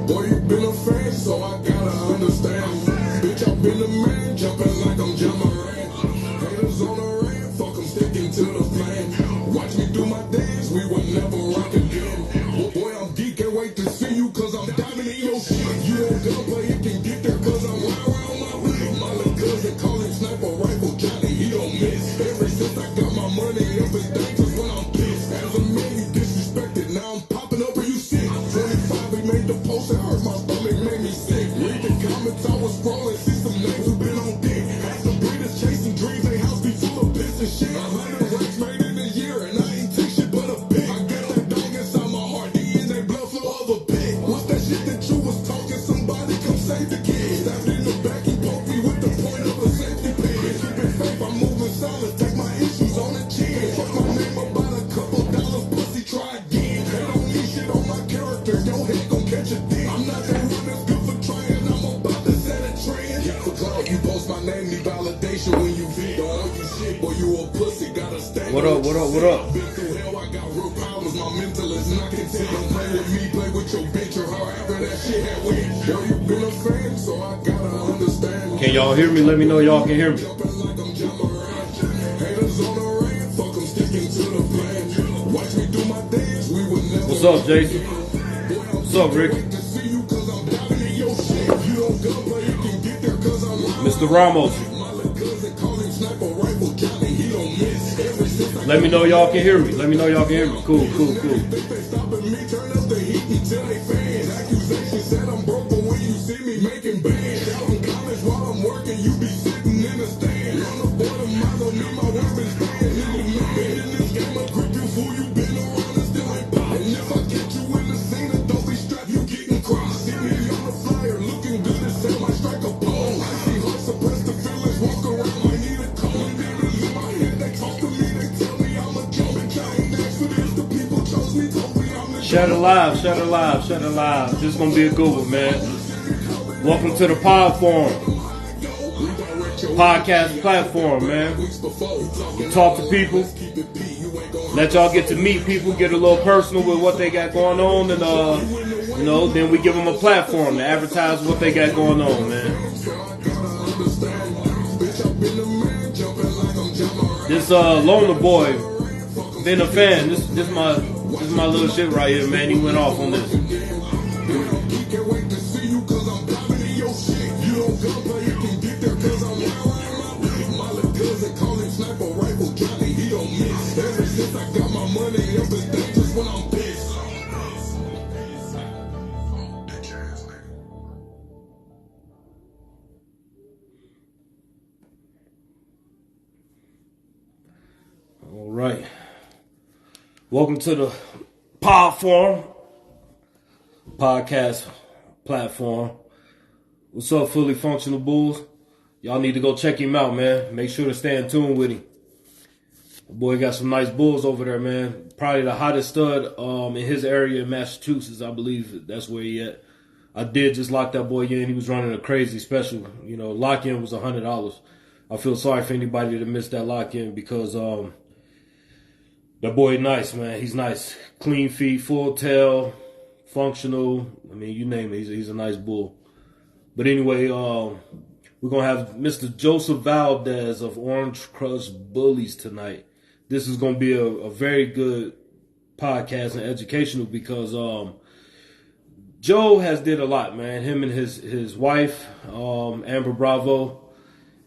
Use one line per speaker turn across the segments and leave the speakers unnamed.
Boy, you been a fan, so I gotta understand. Bitch, I been a man, jumping like I'm John Moran. Haters on the rant, fuck 'em sticking to the plan. Watch me do my dance, we will never rock again. Boy, I'm geek, can't wait to see you, cause I'm diving in your shit. You don't gunplay, it can get there, cause I'm right around my wrist. My little cousin call him sniper rifle Johnny, he don't miss. Ever since I got my money up, it's dangerous when I'm pissed. As a man, you disrespected, now I'm popping up where you sit. 25, he made the post, it hurt my stomach, made me sick. Read the comments, I was scrolling, see some names who been on dick. Had some breeders chasing dreams, they house be full of piss and shit. 100 racks made in a year, and I ain't take shit but a bit. I got that dog inside my heart, DNA blood flow of a pig. What's that shit that you was talking? Somebody come save the kid. Stabbed in the back, he poked me with the point of a safety pin. Keep it faith, I'm moving solid, take my issues on the chin. Fuck my name about a couple dollars, pussy, try again. They don't need shit on my character, your head gon' catch a dick. I'm not that one that's good for trying, I'm about to set a trend. For clout, you post my name, need validation when you vid. Don't owe you shit, boy, you a pussy, gotta stay.
What up, what up, what up?
Been through hell, I got real problems, my mental is not content. Don't play with me, play with your bitch or however that shit had went. Yo, you been a fan, so I gotta understand.
Can y'all hear me? Let me know y'all can hear me.
Jumping like I'm John Moran. Haters on the rant, fuck 'em sticking to the plan. Watch me do my dance, we would never.
What's up, Jason? What's up, Ricky? Mr. Ramos. Let me know y'all can hear me. Let me know y'all can hear me. Cool, cool, cool. Shut it live, shut it live, shut it live. This is gonna be a good one, man. Welcome to the PodForm podcast platform, man. We talk to people, let y'all get to meet people, get a little personal with what they got going on, and then we give them a platform to advertise what they got going on, man. This Loner Boy, been a fan. This is my little shit right here, man. He went off on this. All right. Welcome to the PodForm podcast platform. What's up, fully functional bulls? Y'all need to go check him out, man. Make sure to stay in tune with him. The boy got some nice bulls over there, man. Probably the hottest stud in his area in Massachusetts, I believe. That's where he at. I did just lock that boy in. He was running a crazy special. You know, lock-in was $100. I feel sorry for anybody that missed that lock-in because that boy nice, man. He's nice. Clean feet, full tail, functional. I mean, you name it. He's a nice bull. But anyway, we're going to have Mr. Joseph Valdez of Orange Crush Bullies tonight. This is going to be a very good podcast and educational because Joe has did a lot, man. Him and his wife, Amber Bravo.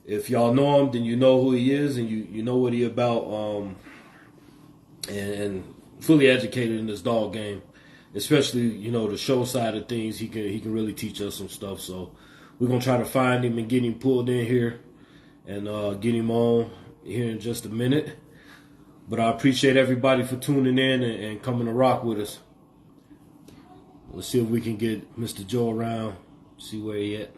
If y'all know him, then you know who he is and you know what he about. And fully educated in this dog game, especially, you know, the show side of things. He can really teach us some stuff. So we're going to try to find him and get him pulled in here and get him on here in just a minute. But I appreciate everybody for tuning in and coming to rock with us. Let's see if we can get Mr. Joe around, see where he at.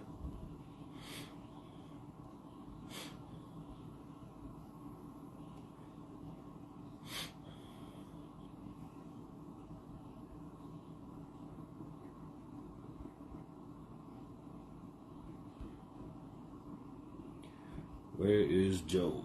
Where is Joe?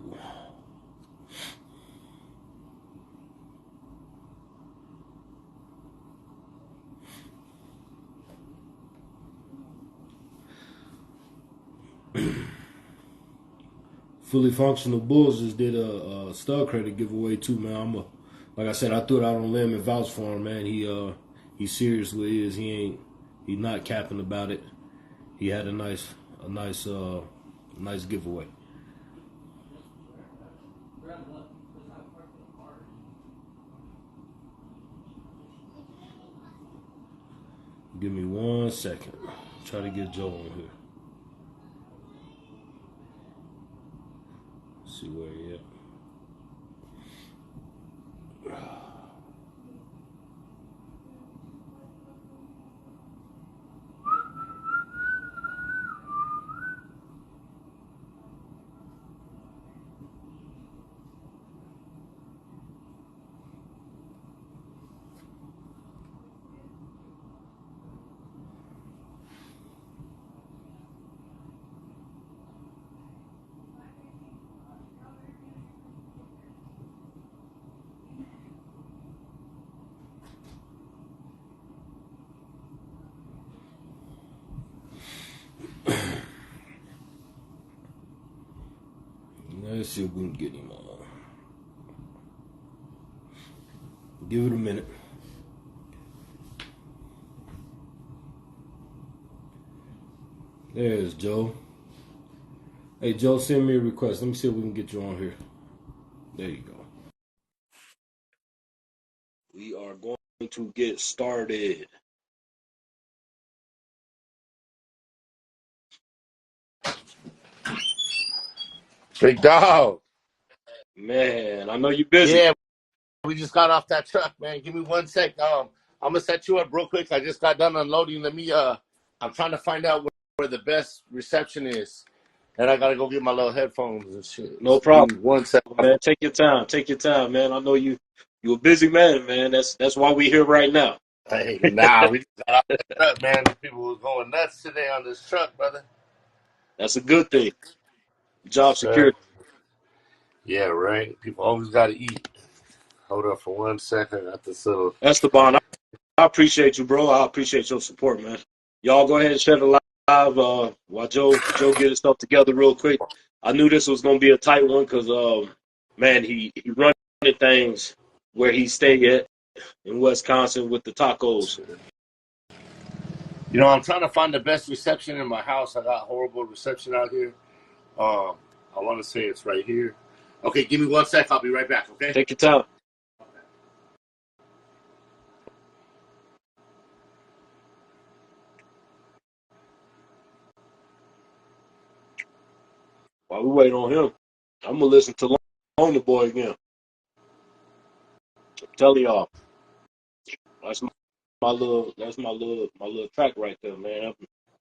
Fully Functional Bulls just did a stud credit giveaway too, man. Like I said, I threw it out on a limb and vouched for him, man. He seriously is. He's not capping about it. He had a nice giveaway. Give me 1 second. Try to get Joe on here. See where he at. Let's see if we can get him on. Give it a minute. There's Joe. Hey, Joe, send me a request. Let me see if we can get you on here. There you go. We are going to get started.
Big dog.
Man, I know you're busy.
Yeah, we just got off that truck, man. Give me 1 sec. I'm gonna set you up real quick. I just got done unloading. I'm trying to find out where the best reception is. And I gotta go get my little headphones and shit.
No problem.
1 second.
Man, take your time. Take your time, man. I know you're a busy man, man. That's why we're here right now.
Hey, nah, we just got off that truck, man. People were going nuts today on this truck, brother.
That's a good thing. Job security.
Yeah, right. People always gotta eat. Hold up for 1 second. I got this little.
Esteban, I appreciate you, bro. I appreciate your support, man. Y'all go ahead and share the live while Joe get his stuff together real quick. I knew this was gonna be a tight one because man, he running things where he stay at in Wisconsin with the tacos.
You know, I'm trying to find the best reception in my house. I got horrible reception out here. I want to say it's right here. Okay, give me 1 sec. I'll be right back, okay?
Take your time. While we wait on him, I'm gonna listen to Loner Boy again. I'm telling y'all, that's my little track right there, man.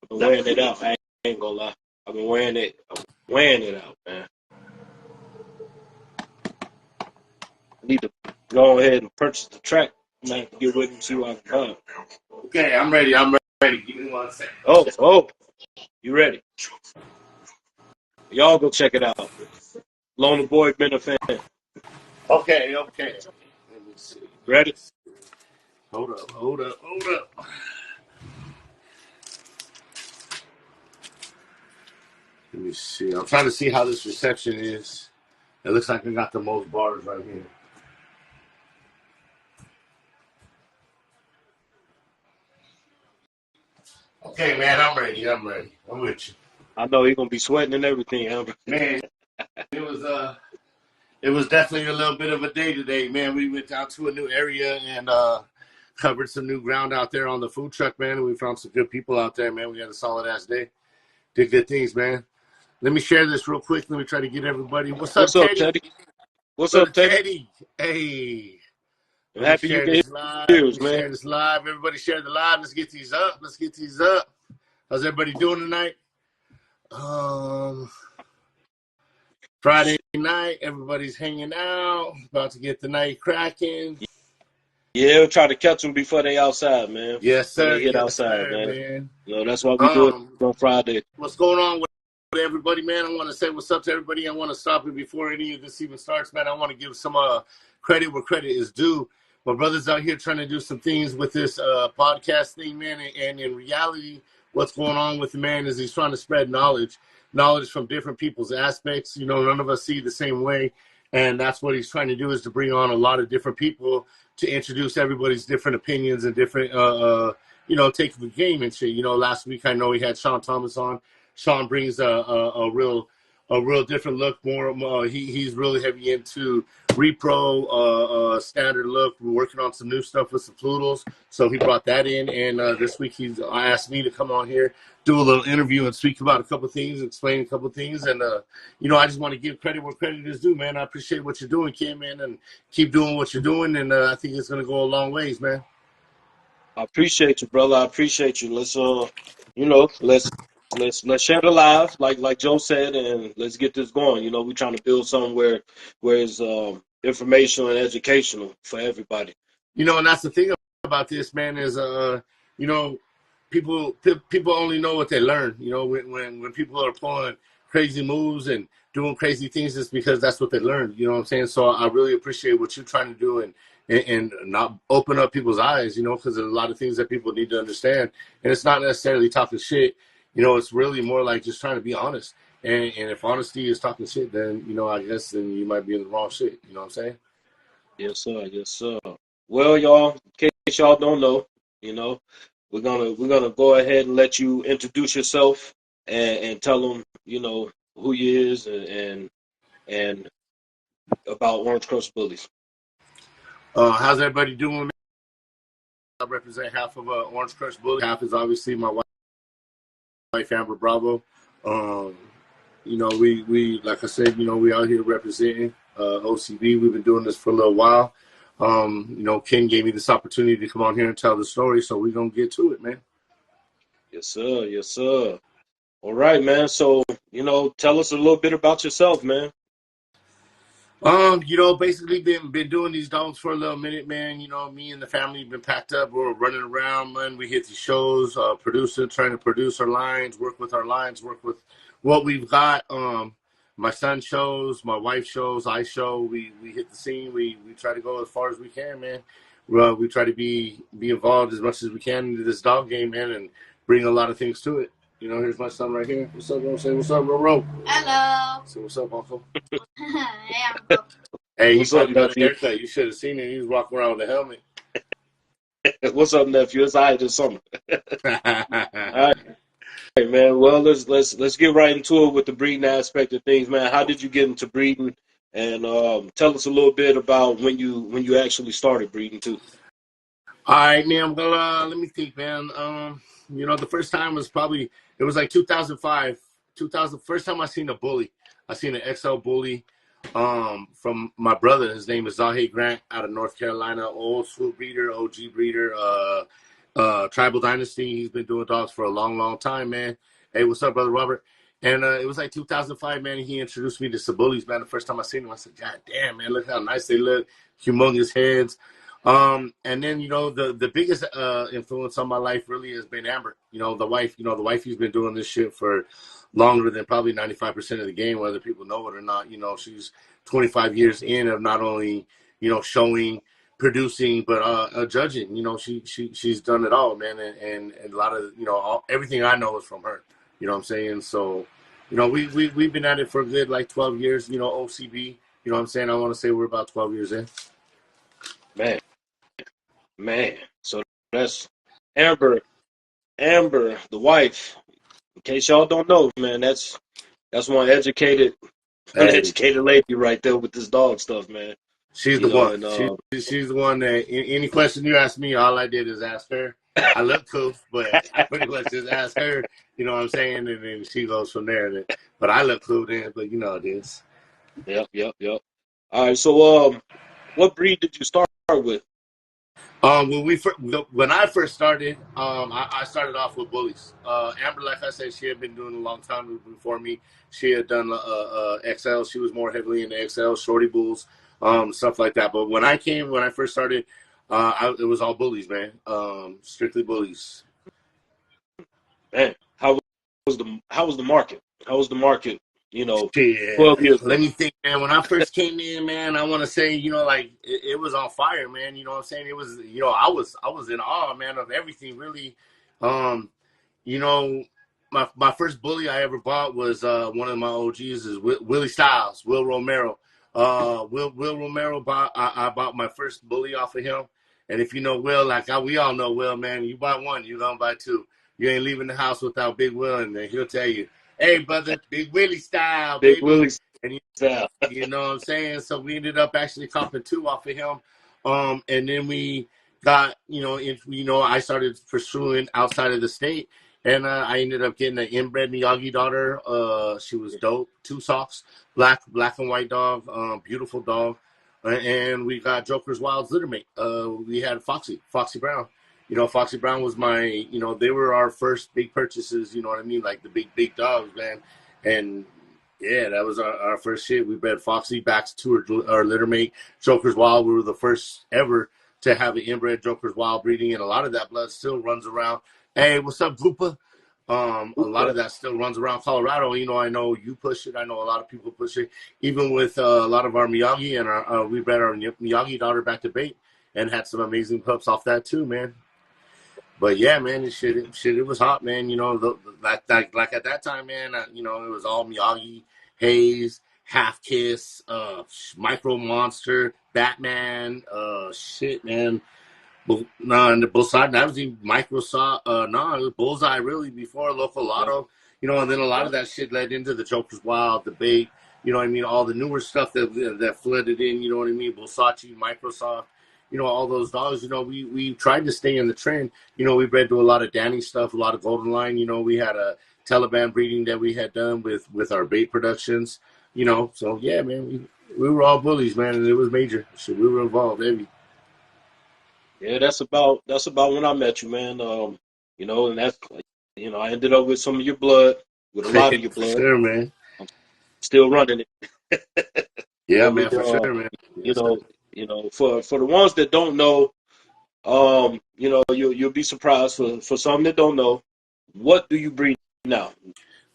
I've been wearing it out. I ain't gonna lie. I've been wearing it out, man. I need to go ahead and purchase the track, man. Get with him, see what I can find.
Okay, I'm ready. Give me 1 sec.
Oh, you ready? Y'all go check it out. Loner Boy been a fan.
Okay. Let me see.
Ready?
Hold up. Let me see. I'm trying to see how this reception is. It looks like I got the most bars right here. Okay, man, I'm ready. I'm with you.
I know he's gonna be sweating and everything, Amber.
Man, it was definitely a little bit of a day today, man. We went down to a new area and covered some new ground out there on the food truck, man. We found some good people out there, man. We had a solid ass day. Did good things, man. Let me share this real quick. Let me try to get everybody. What's up, Teddy?
What's up, Teddy?
Hey.
I'm happy you get
this, man. Share this live. Everybody share the live. Let's get these up. How's everybody doing tonight? Friday night, everybody's hanging out. About to get the night cracking.
Yeah, we'll try to catch them before they outside, man.
Yes, sir.
They hit outside, man. You know, that's why we do it on Friday.
What's going on with everybody, man? I want to say what's up to everybody. I want to stop it before any of this even starts, man. I want to give some credit where credit is due. my brother's out here trying to do some things with this podcast thing, man. And in reality, what's going on with the man is he's trying to spread knowledge from different people's aspects. You know, none of us see the same way. And that's what he's trying to do, is to bring on a lot of different people to introduce everybody's different opinions and different, take the game and shit. You know, last week I know he had Sean Thomas on. Sean brings a real different look. He's really heavy into repro, standard look. We're working on some new stuff with some Floodles, so he brought that in. And this week he's asked me to come on here, do a little interview, and speak about a couple things, explain a couple things. And I just want to give credit where credit is due, man. I appreciate what you're doing, Kim, man, and keep doing what you're doing. And I think it's gonna go a long ways, man.
I appreciate you, brother. I appreciate you. Let's let's share the live, like Joe said, and let's get this going. You know, we're trying to build somewhere where it's informational and educational for everybody.
You know, and that's the thing about this, man, is people only know what they learn. You know, when people are pulling crazy moves and doing crazy things, it's because that's what they learned. You know what I'm saying? So I really appreciate what you're trying to do and not open up people's eyes, you know, because there's a lot of things that people need to understand. And it's not necessarily talking shit. You know, it's really more like just trying to be honest. And if honesty is talking shit, then, you know, I guess then you might be in the wrong shit. You know what I'm saying?
Yes, sir. Yes, sir. Well, y'all, in case y'all don't know, you know, we're gonna go ahead and let you introduce yourself and tell them, you know, who you is and about Orange Crush Bullies.
How's everybody doing? I represent half of Orange Crush Bullies. Half is obviously my wife Amber Bravo. You know, we like I said, you know, we out here representing OCB. We've been doing this for a little while. You know, Ken gave me this opportunity to come on here and tell the story, so we're gonna get to it, man.
Yes, sir. Yes, sir. All right, man. So, you know, tell us a little bit about yourself, man.
You know, basically been doing these dogs for a little minute, man. You know, me and the family been packed up. We're running around, man. We hit these shows, trying to produce our lines, work with our lines, work with what we've got. My son shows, my wife shows, I show. We hit the scene. We try to go as far as we can, man. We try to be involved as much as we can into this dog game, man, and bring a lot of things to it. You know, here's my son right here. What's up, bro? Say what's up, Ro.
Hello.
Say what's up, Uncle.
Hey, Uncle.
Hey,
What's
you
up,
probably got a
nephew?
haircut. You should have seen it. He was walking around with a helmet.
What's up, nephew? It's all right this summer. All right, man. Well, let's get right into it with the breeding aspect of things, man. How did you get into breeding? And tell us a little bit about when you actually started breeding too.
All right, man. Well, let me think, man. You know, the first time was it was like 2005. First time I seen a bully. I seen an XL bully from my brother. His name is Zahe Grant out of North Carolina. Old school breeder, OG breeder, Tribal Dynasty. He's been doing dogs for a long, long time, man. Hey, what's up, brother Robert? And it was like 2005, man. He introduced me to some bullies, man. The first time I seen him, I said, God damn, man, look how nice they look. Humongous heads. And then, you know, the biggest influence on my life really has been Amber. You know, the wife who's been doing this shit for longer than probably 95% of the game, whether people know it or not. You know, she's 25 years in of not only, you know, showing, producing, but judging. You know, she's done it all, man. And a lot of, you know, everything I know is from her. You know what I'm saying? So, you know, we've been at it for a good, like, 12 years, you know, OCB. You know what I'm saying? I want to say we're about 12 years in.
Man. So that's Amber, the wife. In case y'all don't know, man, that's one educated lady right there with this dog stuff, man.
She's the one. She's the one that any question you ask me, all I did is ask her. I look cool, but I pretty much just ask her, you know what I'm saying? And then she goes from there. But I look cool then, but you know it is.
Yep. All right, so what breed did you start with?
When I first started, I started off with Bullies. Amber, like I said, she had been doing a long time before me. She had done XL. She was more heavily into XL, shorty bulls, stuff like that. But when I first started, it was all Bullies, man. Strictly Bullies.
Man, how was the market? How was the market
Shit.
12 years ago.
Let me think, man. When I first came in, man, I want to say, like it was on fire, man. You know what I'm saying? It was, I was in awe, man, of everything, really. Um, you know, my first bully I ever bought was one of my OGs is Willie Styles, Will Romero. Will Romero I bought my first bully off of him. And if you know Will, we all know Will, man, you buy one, you're gonna buy two. You ain't leaving the house without Big Will, and then he'll tell you, "Hey, brother, Big Willie style,
Big
baby."
Willie
And
style.
you know what I'm saying? So we ended up actually copping two off of him. And then we got, I started pursuing outside of the state. And I ended up getting an inbred Miyagi daughter. She was dope. 2 socks, black and white dog, beautiful dog. And we got Joker's Wild's litter mate. We had Foxy Brown. Foxy Brown was they were our first big purchases, you know what I mean? Like the big dogs, man. And yeah, that was our first shit. We bred Foxy, Backs to our litter mate. Joker's Wild, we were the first ever to have an inbred Joker's Wild breeding, and a lot of that blood still runs around. Hey, what's up, Goopa? A lot of that still runs around Colorado. I know you push it. I know a lot of people push it. Even with a lot of our Miyagi, and we bred our Miyagi daughter back to bait and had some amazing pups off that too, man. But yeah, man, it was hot, man. Like at that time, man, it was all Miyagi, Hayes, Half Kiss, Micro Monster, Batman, shit, man. And the Bullseye, that was even Microsoft, it was Bullseye really before Local Lotto, and then a lot of that shit led into the Joker's Wild, debate, all the newer stuff that flooded in, you know what I mean, Bulsachi, Microsoft. All those dogs, we tried to stay in the trend. We bred to a lot of Danny stuff, a lot of Golden Line. We had a Taliban breeding that we had done with our bait productions. So yeah, man, we were all bullies, man, and it was major. So we were involved, baby.
Yeah, that's about when I met you, man. And that's I ended up with some of your blood, with a lot of your
For
blood.
sure, man.
I'm still running it.
Yeah,
Really,
man, for sure, man.
you
Yes, sir.
know, for the ones that don't know, you'll be surprised. For some that don't know, what do you breed now?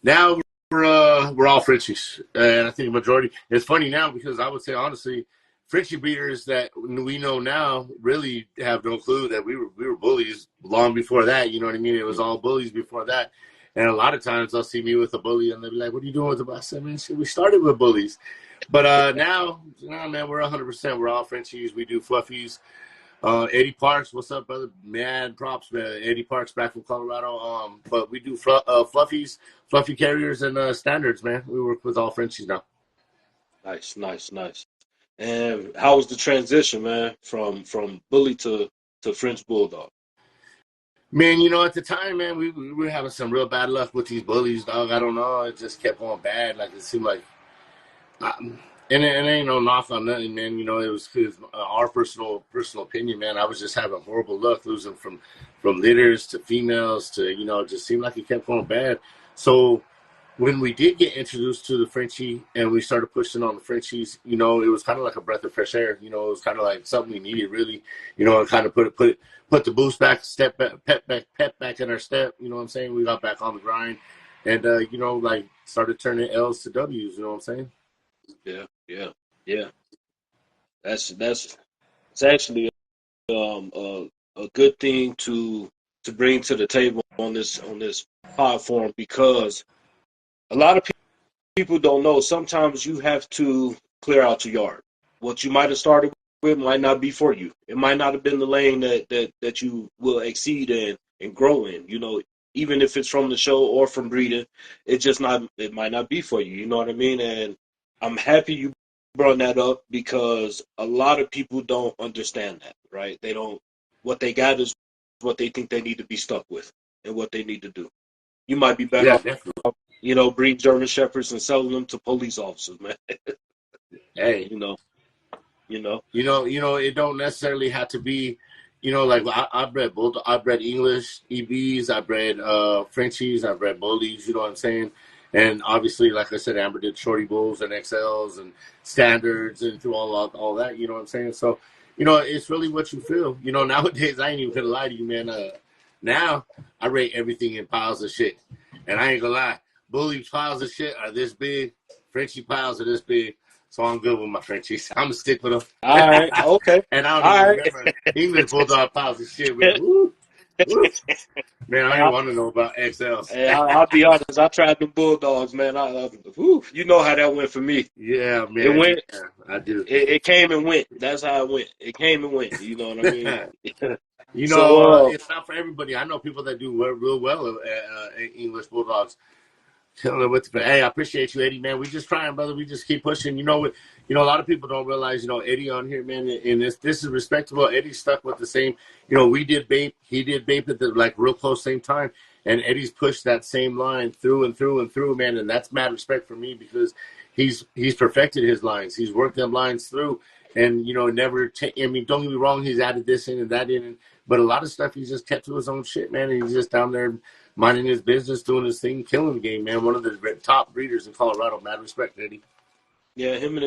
Now we're all Frenchies, and I think the majority. It's funny now because I would say honestly, Frenchie breeders that we know now really have no clue that we were bullies long before that. You know what I mean? It was all bullies before that, and a lot of times they'll see me with a bully and they'll be like, "What are you doing with the bully?" I said, "Man, shit, we started with bullies." But now, man, we're 100%. We're all Frenchies. We do fluffies. Eddie Parks, what's up, brother? Mad props, man. Eddie Parks back from Colorado. But we do fluffies, fluffy carriers, and standards, man. We work with all Frenchies now.
Nice. And how was the transition, man, from bully to French bulldog?
Man, at the time, man, we were having some real bad luck with these bullies, dog. I don't know. It just kept going bad. Like, it seemed like and it ain't no knock on nothing, man. It was our personal opinion, man. I was just having horrible luck losing from litters to females to, it just seemed like it kept going bad. So when we did get introduced to the Frenchie and we started pushing on the Frenchies, it was kind of like a breath of fresh air. It was kind of like something we needed, really. And kind of put the boost back, step back, pep back in our step. You know what I'm saying? We got back on the grind, and started turning L's to W's. You know what I'm saying?
Yeah. That's actually a good thing to bring to the table on this PodForm, because a lot of people don't know. Sometimes you have to clear out your yard. What you might have started with might not be for you. It might not have been the lane that you will exceed in and grow in. Even if it's from the show or from breeding, it might not be for you. You know what I mean? And I'm happy you brought that up, because a lot of people don't understand that, right? They don't. What they got is what they think they need to be stuck with and what they need to do. You might be better
Yeah,
off,
definitely.
breed German Shepherds and selling them to police officers, man.
Hey,
you know, you know.
it don't necessarily have to be, like I bred bulldog, I bred English EBs, I bred Frenchies, I bred bullies. You know what I'm saying? And obviously, like I said, Amber did shorty bulls and XLs and standards and through all that. You know what I'm saying? So, it's really what you feel. Nowadays, I ain't even gonna lie to you, man. Now I rate everything in piles of shit, and I ain't gonna lie. Bully piles of shit are this big. Frenchie piles are this big. So I'm good with my Frenchies. I'm gonna stick with them.
All right. Okay.
And I don't
All
even
right.
remember English Bulldog piles of shit. Man, woo, woo. Man, I don't
Hey,
even want to know about XLs.
I'll be honest. I tried the Bulldogs, man. Whew, you know how that went for me.
Yeah,
It
man.
went.
Yeah, I do.
It came and went. That's how it went. It came and went. You know what I mean?
You
So,
know, it's not for everybody. I know people that do real well at English Bulldogs. Killing it with the, hey, I appreciate you, Eddie, man. We just trying, brother. We just keep pushing. You know, a lot of people don't realize, Eddie on here, man. And this is respectable. Eddie stuck with the same. We did Bape. He did Bape at the real close same time. And Eddie's pushed that same line through and through and through, man. And that's mad respect for me because he's perfected his lines. He's worked them lines through, and never. I mean, don't get me wrong. He's added this in and that in, but a lot of stuff he's just kept to his own shit, man. And he's just down there minding his business, doing his thing, killing the game, man. One of the top breeders in Colorado. Mad respect, Eddie.
yeah, him and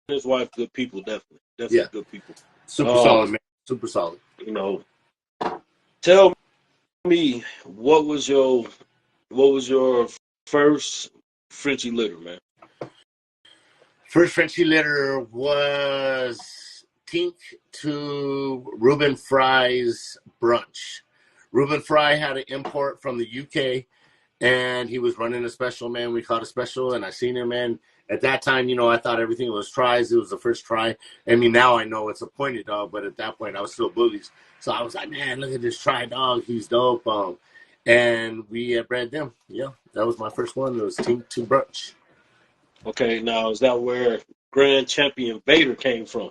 his wife, good people, definitely
Yeah.
good people.
Super solid, man. Super solid.
Tell me what was your first Frenchie litter, man?
First Frenchie litter was Tink to Reuben Fry's brunch. Reuben Fry had an import from the UK, and he was running a special, man. We caught a special, and I seen him, man. At that time, I thought everything was tries. It was the first try. I mean, now I know it's a pointed dog, but at that point, I was still Bullies. So I was like, man, look at this try dog. He's dope. And we bred them. Yeah, that was my first one. It was Tink to brunch.
Okay, now is that where Grand Champion Vader came from?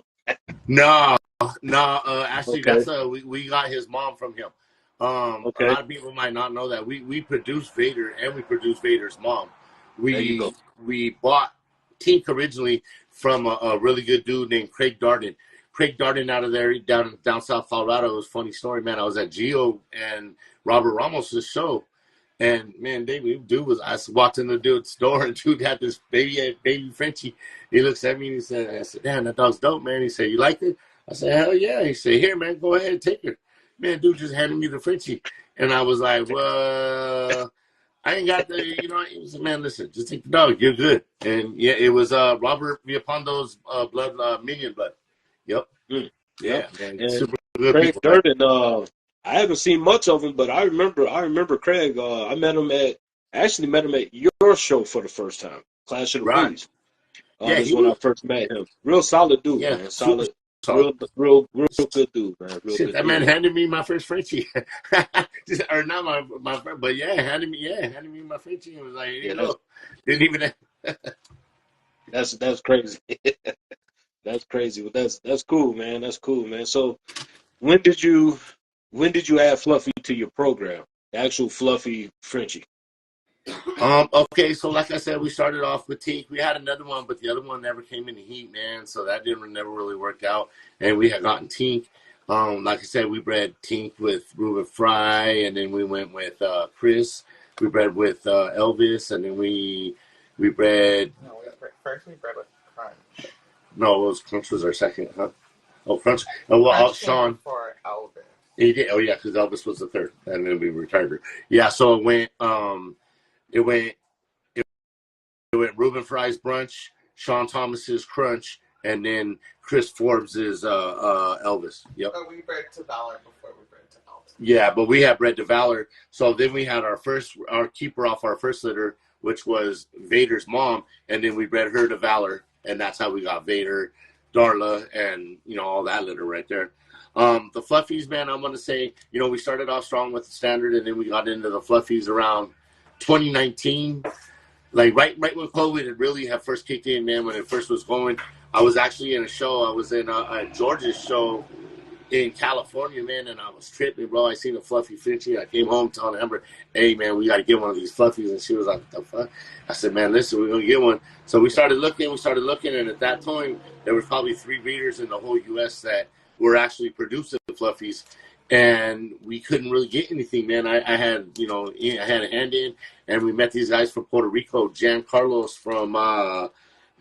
No. Actually,
Okay.
that's we got his mom from him.
Okay.
A lot of people might not know that we produced Vader and we produced Vader's mom.
There you go.
We bought Tink originally from a really good dude named Craig Darden. Craig Darden out of there down South Colorado. It was a funny story, man. I was at Gio and Robert Ramos' show. And man, I walked in the dude's store and dude had this baby Frenchie. He looks at me and I said, damn, that dog's dope, man. He said, you like it? I said, hell yeah. He said, here, man, go ahead, take her. Man, dude just handed me the Frenchie. And I was like, well, I ain't got the, he said, man, listen, just take the dog. You're good. And yeah, it was Robert Villapondo's blood, minion blood. Yep.
Mm.
Yeah, man.
And
Super good
Craig
people.
Durden, I haven't seen much of him, but I remember Craig. I met him at your show for the first time, Clash of the
Right.
Bullies.
Yeah,
That's when I first met him. Real solid dude,
Yeah,
man.
super
Solid,
solid.
real good dude, man. Real
Shit,
good
that
dude.
man handed me my first Frenchie. Or not my friend, but handed me my Frenchie and was like, here you go. Didn't even
That's crazy. That's crazy. But that's cool, man. That's cool, man. So when did you add Fluffy to your program? The actual Fluffy Frenchie.
Okay, so like I said, we started off with Tink. We had another one, but the other one never came in the heat, man. So that never really worked out. And we had gotten Tink. Like I said, we bred Tink with Reuben Fry, and then we went with Chris. We bred with Elvis, and then we bred.
No, first we bred with Crunch.
No, it was Crunch was our second, huh? Oh, Crunch. Oh, well,
Crunch
Sean.
for Elvis.
He did. Oh yeah, because Elvis was the third, and then we retired her. Yeah, so it went. It went Reuben Fry's brunch, Sean Thomas's crunch, and then Chris Forbes's Elvis. Yep.
But we bred to Valor before we bred to Elvis.
Yeah, but we had bred to Valor. So then we had our keeper off our first litter, which was Vader's mom, and then we bred her to Valor, and that's how we got Vader, Darla, and all that litter right there. The Fluffies, man, I'm gonna say, we started off strong with the standard, and then we got into the Fluffies around 2019, like right when COVID had really first kicked in, man. When it first was going, I was actually in a show. I was in a George's show in California, man, and I was tripping, bro. I seen a Fluffy Frenchie. I came home telling Amber, hey, man, we got to get one of these Fluffies. And she was like, what the fuck? I said, man, listen, we're going to get one. So we started looking, and at that time, there was probably 3 breeders in the whole U.S. that were actually producing the Fluffies. And we couldn't really get anything, man. I had a hand in, and we met these guys from Puerto Rico, Jan Carlos from,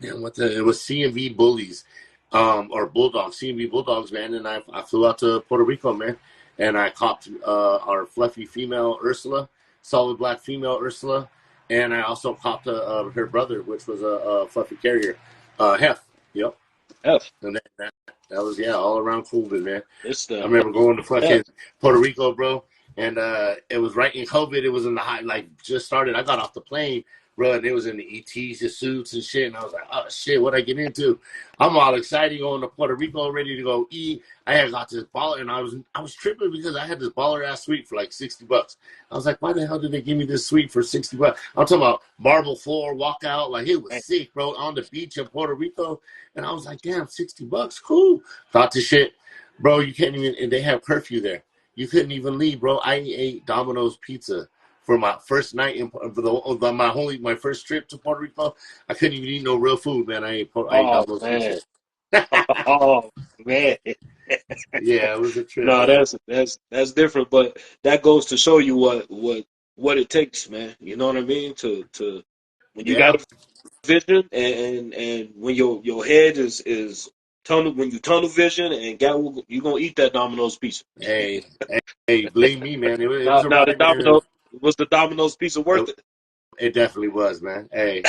it was C&V Bullies, or Bulldogs, C&V Bulldogs, man. And I flew out to Puerto Rico, man, and I copped our fluffy female Ursula, solid black female Ursula, and I also popped her brother, which was a fluffy carrier, Hef. Yep.
F.
And that was all around COVID, man.
It's
I
the
remember going to
F.
fucking Puerto Rico, bro, and it was right in COVID. It was in the high, like just started. I got off the plane, bro, and it was in the ETs, the suits and shit. And I was like, oh shit, what I get into? I'm all excited going to Puerto Rico, ready to go eat. I had got this baller, and I was tripping because I had this baller ass suite for like $60. I was like, why the hell did they give me this suite for $60? I'm talking about marble floor, walkout, like it was sick, bro, on the beach in Puerto Rico. And I was like, damn, $60, cool. Thought to shit, bro. You can't even. And they have curfew there. You couldn't even leave, bro. I ate Domino's pizza for my first night in my first trip to Puerto Rico. I couldn't even eat no real food, man. I ate
Oh
Domino's pizza.
man. Oh man.
Yeah, it was a trip,
No,
man.
that's different, but that goes to show you what it takes, man. You know what I mean? To when you got
Yeah.
a vision and when your head is tunnel when you tunnel vision and you gonna eat that Domino's pizza.
Hey, hey, believe me, man. It was a
Now the
ride, man.
Domino was the Domino's pizza worth
It,
it?
it definitely was, man. Hey,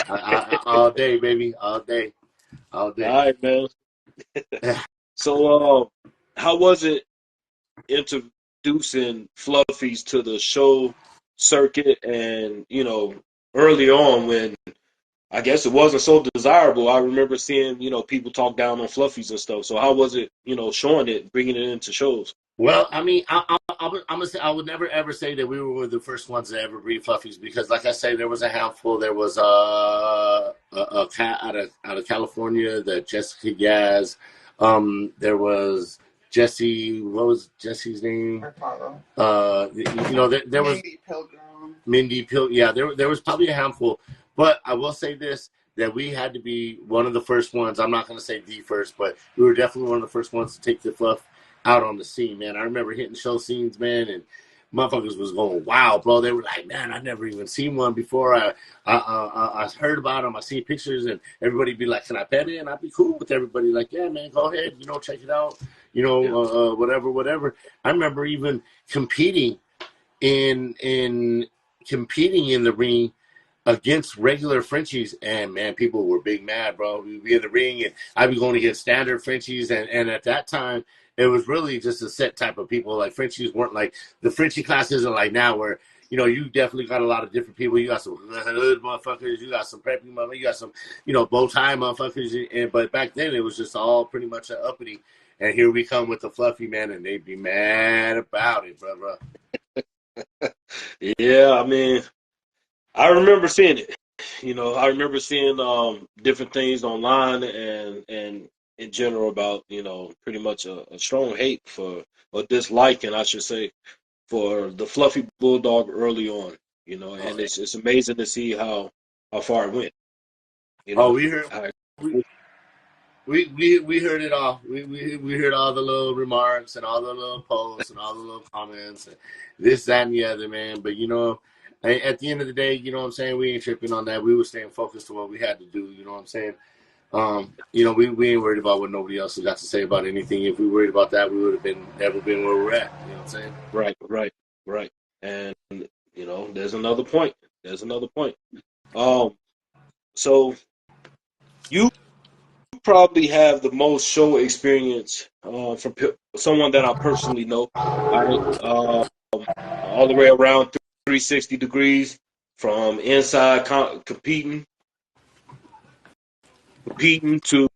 all day, baby, all day, all
All
day.
right, man. So how was it introducing Fluffies to the show circuit and early on when I guess it wasn't so desirable. I remember seeing, people talk down on Fluffies and stuff. So how was it, showing it, bringing it into shows?
Well, I mean, I'm gonna say I would never ever say that we were the first ones to ever breed fluffies because, like I say, there was a handful. There was a cat out of California, the Jessica Yaz. There was Jesse. What was Jesse's name?
Chicago.
There was
Mindy Pilgrim.
Mindy Pill. Yeah, there was probably a handful, but I will say this: that we had to be one of the first ones. I'm not gonna say the first, but we were definitely one of the first ones to take the fluff out on the scene, man. I remember hitting show scenes, man, and motherfuckers was going, wow, bro. They were like, man, I never even seen one before. I heard about them. I seen pictures, and everybody be like, can I pet it? And I'd be cool with everybody. Like, yeah, man, go ahead. Check it out.
Yeah.
Whatever. I remember even in competing in the ring against regular Frenchies, and man, people were big mad, bro. We'd be in the ring, and I'd be going against standard Frenchies, and at that time, it was really just a set type of people. Like Frenchies weren't like the Frenchie class isn't like now, where you definitely got a lot of different people. You got some hood motherfuckers, you got some preppy motherfuckers, you got some bow tie motherfuckers, but back then it was just all pretty much an uppity. And here we come with the fluffy man, and they'd be mad about it, bro.
Yeah, I mean, I remember seeing it. I remember seeing different things online and in general about, pretty much a strong hate for or disliking, I should say, for the fluffy bulldog early on, and it's amazing to see how far it went, you
Oh,
know.
we heard
How,
we we heard it all. We heard all the little remarks and all the little posts and all the little comments and this, that, and the other, man. But at the end of the day, you know what I'm saying? We ain't tripping on that. We were staying focused on what we had to do. You know what I'm saying? We ain't worried about what nobody else has got to say about anything. If we worried about that, we would have never been where we're at. You know what I'm saying?
right. And there's another point. There's another point. Um, so you probably have the most show experience from someone that I personally know. Right, all the way around 360 degrees from inside competing to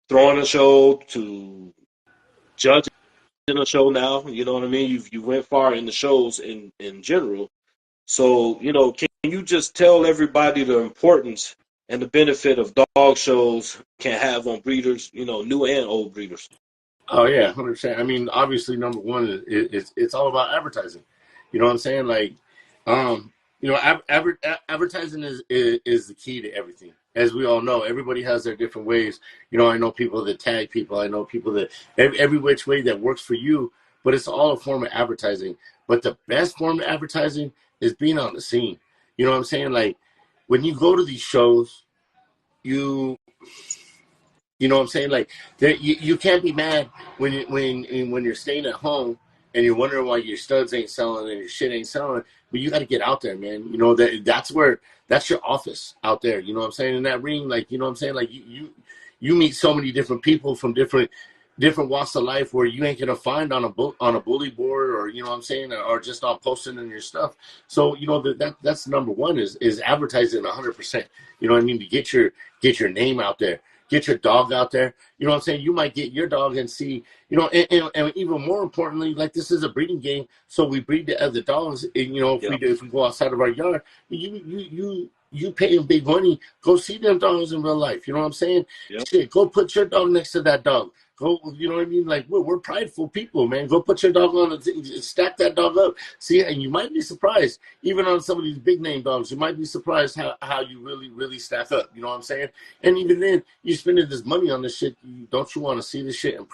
throwing a show to judging a show. Now you know what I mean. You went far in the shows in general. So, can you just tell everybody the importance and the benefit of dog shows can have on breeders, new and old breeders?
Oh yeah, 100%. I mean, obviously, number one is it's all about advertising. You know what I'm saying? Like, um, advertising is the key to everything. As we all know, everybody has their different ways. I know people that tag people. I know people that every which way that works for you. But it's all a form of advertising. But the best form of advertising is being on the scene. You know what I'm saying? Like, when you go to these shows, you you know what I'm saying? Like, you can't be mad when you're staying at home and you're wondering why your studs ain't selling and your shit ain't selling. But you got to get out there, man. That's your office out there. You know what I'm saying? In that ring, like, you know what I'm saying? Like you meet so many different people from different walks of life where you ain't gonna find on a bully board, or you know what I'm saying, or just on posting in your stuff. So that's number one is advertising 100%. You know what I mean? To get your name out there, get your dog out there. You know what I'm saying? You might get your dog and see, and even more importantly, like, this is a breeding game, so we breed the other dogs. And, if we go outside of our yard, you paying big money, go see them dogs in real life. You know what I'm saying?
Yep.
Shit, go put your dog next to that dog. Go, you know what I mean? Like, we're prideful people, man. Go put your dog on stack that dog up. See, and you might be surprised, even on some of these big name dogs, you might be surprised how you really, really stack up. You know what I'm saying? And even then, you're spending this money on this shit. Don't you want to see this shit in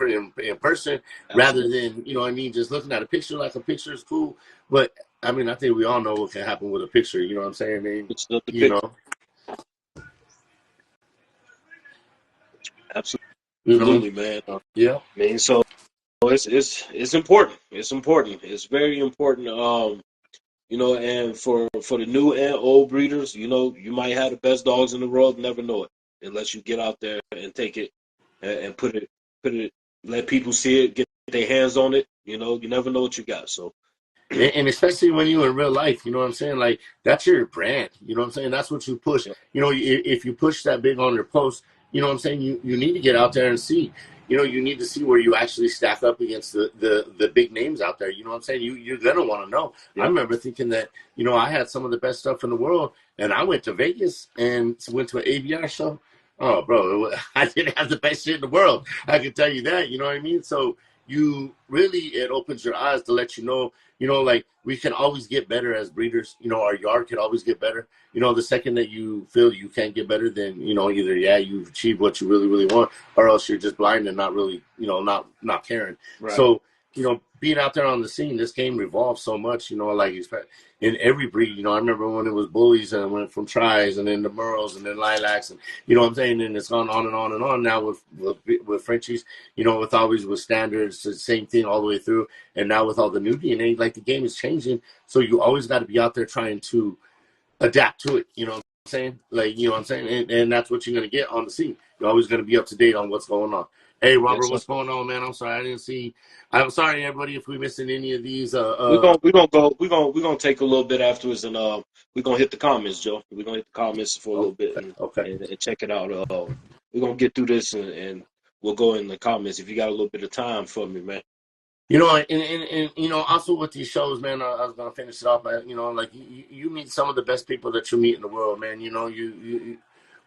person, rather than, you know what I mean, just looking at a picture? Like, a picture is cool, but I mean, I think we all know what can happen with a picture. You know what I'm saying? I mean,
It's not the
you
picture.
know,
Absolutely, man.
yeah.
I mean, so it's important. It's important. It's very important. And for the new and old breeders, you might have the best dogs in the world, never know it unless you get out there and take it and put it, let people see it, get their hands on it. You never know what you got. So
And especially when you're in real life, you know what I'm saying? Like, that's your brand. You know what I'm saying? That's what you push.
yeah,
If you push that big on your post, you know what I'm saying? You need to get out there and see. You need to see where you actually stack up against the big names out there. You know what I'm saying? You're going to want to know. I
yeah,
remember thinking that, I had some of the best stuff in the world, and I went to Vegas and went to an ABR show. Oh, bro, I didn't have the best shit in the world. I can tell you that. You know what I mean? So it opens your eyes to let you know, like, we can always get better as breeders. Our yard can always get better. The second that you feel you can't get better, then, either, you've achieved what you really, really want, or else you're just blind and not really, not caring.
right.
So, being out there on the scene, this game revolves so much, like, in every breed. I remember when it was Bullies, and it went from Tries, and then the Merles, and then Lilacs, and, you know what I'm saying? And it's gone on and on and on now with Frenchies, with Standards, the same thing all the way through. And now with all the new DNA, like, the game is changing. So you always got to be out there trying to adapt to it. You know what I'm saying? Like, you know what I'm saying? And that's what you're going to get on the scene. You're always going to be up to date on what's going on. Hey, Robert,
Yes, sir.
what's going on, man? I'm sorry, I didn't see. I'm sorry, everybody, if we're missing any of these.
We're gonna take a little bit afterwards, and we're gonna hit the comments, Joe. We're gonna hit the comments for a little bit
Okay.
and check it out. We're gonna get through this, and we'll go in the comments if you got a little bit of time for me, man.
And also with these shows, man, I was gonna finish it off by, like, you meet some of the best people that you meet in the world, man.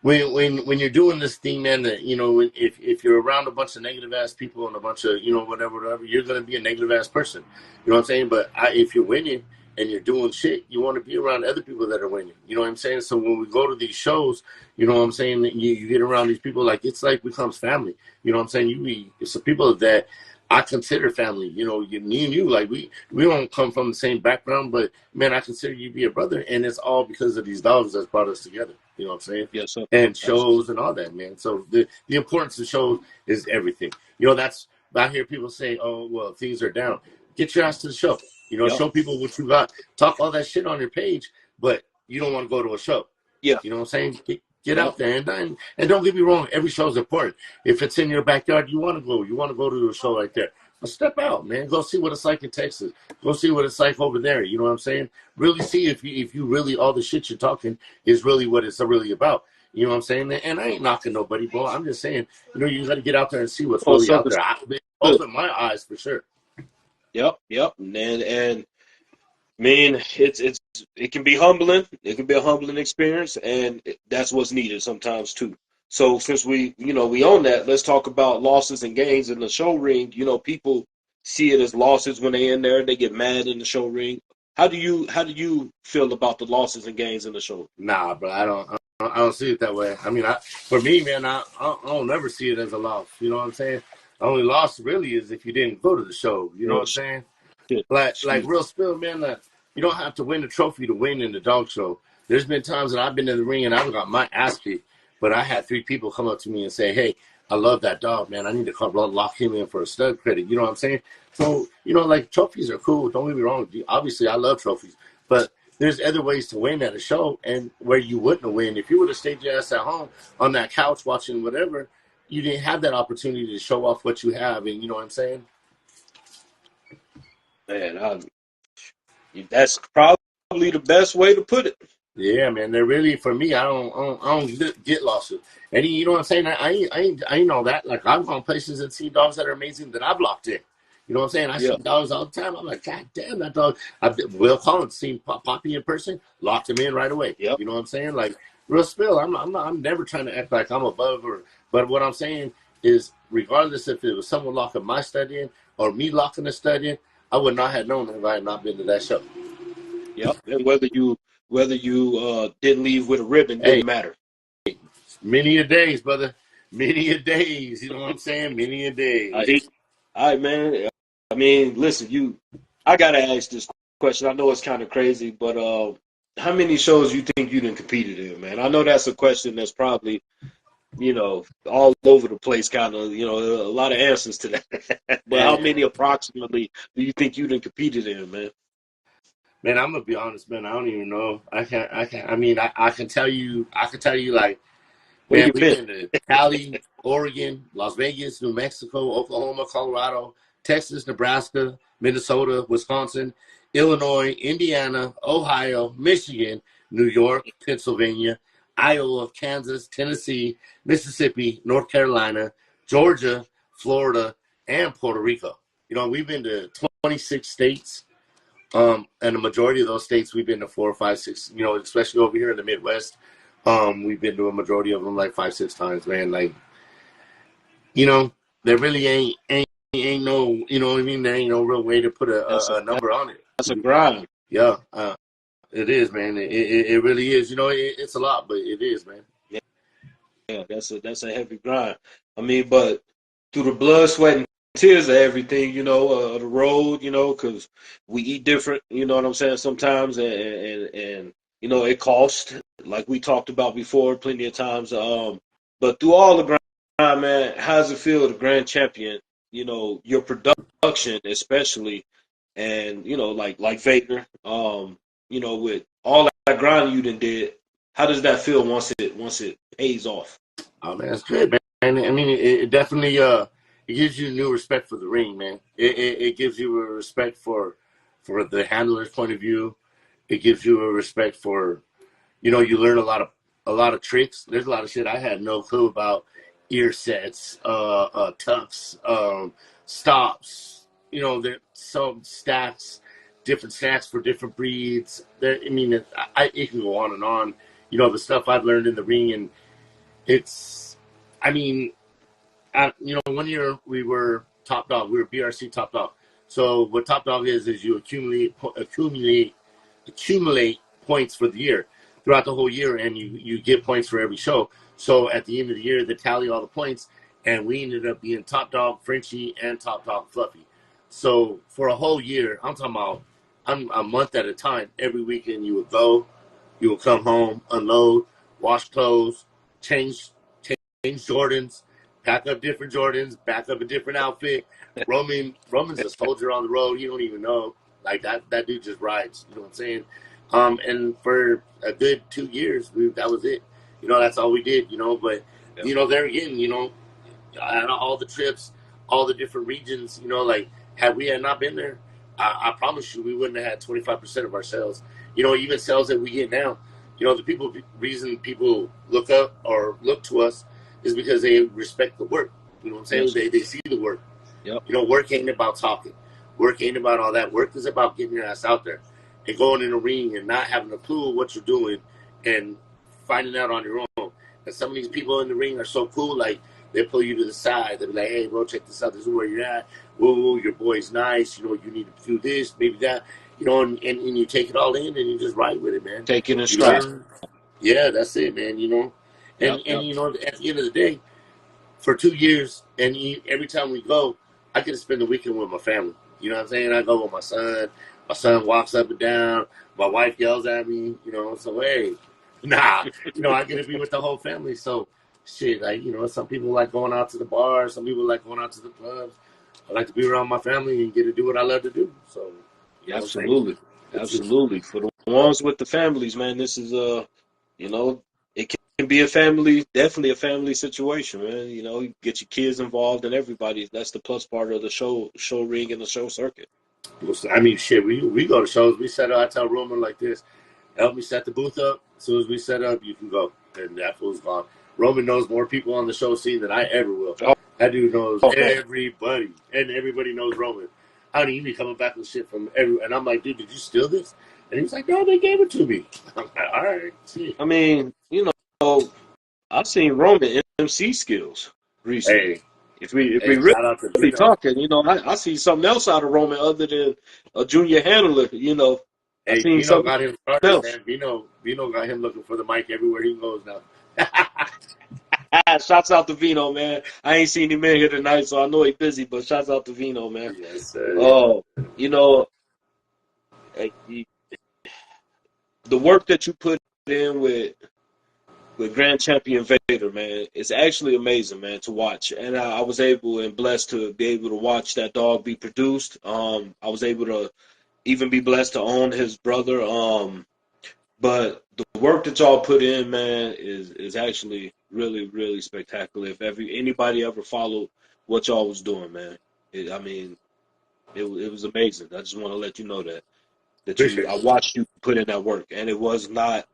When you're doing this thing, man, that, if you're around a bunch of negative ass people and a bunch of, whatever, you're gonna be a negative ass person. You know what I'm saying? But if you're winning and you're doing shit, you want to be around other people that are winning. You know what I'm saying? So when we go to these shows, you know what I'm saying, you get around these people, like, it's like becomes family. You know what I'm saying? It's the people that I consider family. Me and you, like, we don't come from the same background, but, man, I consider you to be a brother, and it's all because of these dogs that's brought us together. You know what I'm saying?
Yes, sir.
And shows and all that, man. So the importance of shows is everything. That's, I hear people say, oh, well, things are down. Get your ass to the show.
Yep.
Show people what you got. Talk all that shit on your page, but you don't want to go to a show.
Yeah.
You know what I'm saying? Get out there, and don't get me wrong, every show is important. If it's in your backyard, you want to go to a show right there. But step out, man. Go see what it's like in Texas. Go see what it's like over there. You know what I'm saying? Really see if you really, all the shit you're talking is really what it's really about. You know what I'm saying? And I ain't knocking nobody, bro. I'm just saying, you got to get out there and see what's really out there. It opened my eyes for sure.
Yep. And I mean, it can be humbling. It can be a humbling experience, and that's what's needed sometimes too. So since we own that, let's talk about losses and gains in the show ring. People see it as losses when they're in there. They get mad in the show ring. How do you feel about the losses and gains in the show?
Nah, bro, I don't see it that way. I mean, for me, man, I don't ever see it as a loss. You know what I'm saying? The only loss really is if you didn't go to the show. You know what I'm saying? Like real spill, man. You don't have to win the trophy to win in the dog show. There's been times that I've been in the ring and I've got my ass kicked, but I had 3 people come up to me and say, "Hey, I love that dog, man. I need to lock him in for a stud credit. You know what I'm saying? So, like trophies are cool. Don't get me wrong. Obviously, I love trophies, but there's other ways to win at a show and where you wouldn't win. If you would have stayed your ass at home on that couch watching whatever, you didn't have that opportunity to show off what you have. And you know what I'm saying?
Man, that's probably the best way to put it.
Yeah, man. They're really, for me, I don't get losses. And you know what I'm saying? I ain't all that. Like, I've gone places and seen dogs that are amazing that I've locked in. You know what I'm saying? I
Yeah.
see dogs all the time. I'm like, God damn, that dog. Will Collins seen Poppy in person, locked him in right away.
Yep.
You know what I'm saying? Like, real spill. I'm never trying to act like I'm above but what I'm saying is, regardless if it was someone locking my stud in or me locking the stud in, I would not have known if I had not been to that show.
Yep. And whether you didn't leave with a ribbon didn't matter.
Many a days, brother. Many a days. You know what I'm saying? Many a days.
All right, man. I mean, listen, I gotta ask this question. I know it's kind of crazy, but how many shows you think you done competed in, man? I know that's a question that's probably, all over the place, kind of, a lot of answers to that. But how many approximately do you think you done competed in, man?
Man, I'm gonna be honest, man. I don't even know. I can't. I mean, I can tell you. Like,
Where
man,
you
we've
been?
been to Cali, Oregon, Las Vegas, New Mexico, Oklahoma, Colorado, Texas, Nebraska, Minnesota, Wisconsin, Illinois, Indiana, Ohio, Michigan, New York, Pennsylvania, Iowa, Kansas, Tennessee, Mississippi, North Carolina, Georgia, Florida, and Puerto Rico. We've been to 26 states. And the majority of those states we've been to 4 or 5, 6, especially over here in the Midwest. We've been to a majority of them like 5, 6 times, man. Like, there really ain't no, you know what I mean? There ain't no real way to put a number on it.
That's a grind.
Yeah, it is, man. It really is. It's a lot, but it is, man.
Yeah, that's a heavy grind. I mean, but through the blood, sweat, and tears of everything, the road, because we eat different, you know what I'm saying, sometimes, and it costs, like we talked about before, plenty of times. But through all the grind, man, how does it feel, the grand champion? Your production, especially, and like Vader, with all that grinding you done did. How does that feel once it pays off?
Oh man, that's good, man. I mean, it definitely it gives you new respect for the ring, man. It gives you a respect for the handler's point of view. It gives you a respect for, you learn a lot of tricks. There's a lot of shit I had no clue about. Ear sets, tucks, stops. There's some stacks, different stacks for different breeds. I mean, it can go on and on. The stuff I've learned in the ring, and I mean, 1 year we were top dog. We were BRC top dog. So what top dog is you accumulate points for the year throughout the whole year, and you get points for every show. So at the end of the year, they tally all the points, and we ended up being top dog Frenchie and top dog Fluffy. So for a whole year, I'm talking about a month at a time. Every weekend you would go, you would come home, unload, wash clothes, change Jordans, pack up different Jordans, back up a different outfit. Roman's a soldier on the road. You don't even know. Like that dude just rides. You know what I'm saying? And for a good 2 years, that was it. That's all we did. But there again, out of all the trips, all the different regions, like had we not been there, I promise you, we wouldn't have had 25% of our sales. Even sales that we get now. The reason people look up or look to us is because they respect the work. You know what I'm saying?
Yes.
They see the work.
Yep.
Work ain't about talking. Work ain't about all that. Work is about getting your ass out there and going in the ring and not having a clue what you're doing and finding out on your own. And some of these people in the ring are so cool, like they pull you to the side. They'll be like, hey, bro, check this out. This is where you're at. Whoa, your boy's nice. You need to do this, maybe that. And you take it all in and you just ride with it, man.
Take it in stride.
Yeah, that's it, man. And
Yep.
at the end of the day, for 2 years, and every time we go, I get to spend the weekend with my family. You know what I'm saying? I go with my son. My son walks up and down. My wife yells at me. So hey, I get to be with the whole family. So shit, like, you know, some people like going out to the bar, some people like going out to the clubs. I like to be around my family and get to do what I love to do. So, you know what I'm saying?
Absolutely.
It's
Absolutely. For the ones with the families, man, this is you know, it can be a family, definitely a family situation, man. You know, you get your kids involved and everybody. That's the plus part of the show ring and the show circuit.
I mean, shit, we go to shows. We set up, I tell Roman like this, help me set the booth up. As soon as we set up, you can go. And that fool's gone. Roman knows more people on the show scene than I ever will.
Oh,
That dude knows
okay.
everybody. And everybody knows Roman. I don't even coming back with shit from every. And I'm like, dude, did you steal this? And he's like, no, they gave it to me. I'm like, all right, see.
I mean, you know, I've seen Roman MC skills recently.
Hey,
If we
hey,
really
shout out to Vito.
talking, you know, I see something else out of Roman other than a junior handler. You know, I
Hey,
seen
Vino
something
got him started,
else.
man. Vino got him looking for the mic everywhere he goes now.
Shouts out to Vino, man. I ain't seen him in here tonight, so I know he's busy. But shouts out to Vino, man.
Yes, sir.
Oh, you know, eh, the work that you put in with Grand Champion Vader, man, it's actually amazing, man, to watch. And I was able and blessed to be able to watch that dog be produced. I was able to even be blessed to own his brother. But the work that y'all put in, man, is actually really, really spectacular. If anybody ever followed what y'all was doing, man, I mean, it was amazing. I just want to let you know
Appreciate
I
it.
watched you put in that work, and it was not.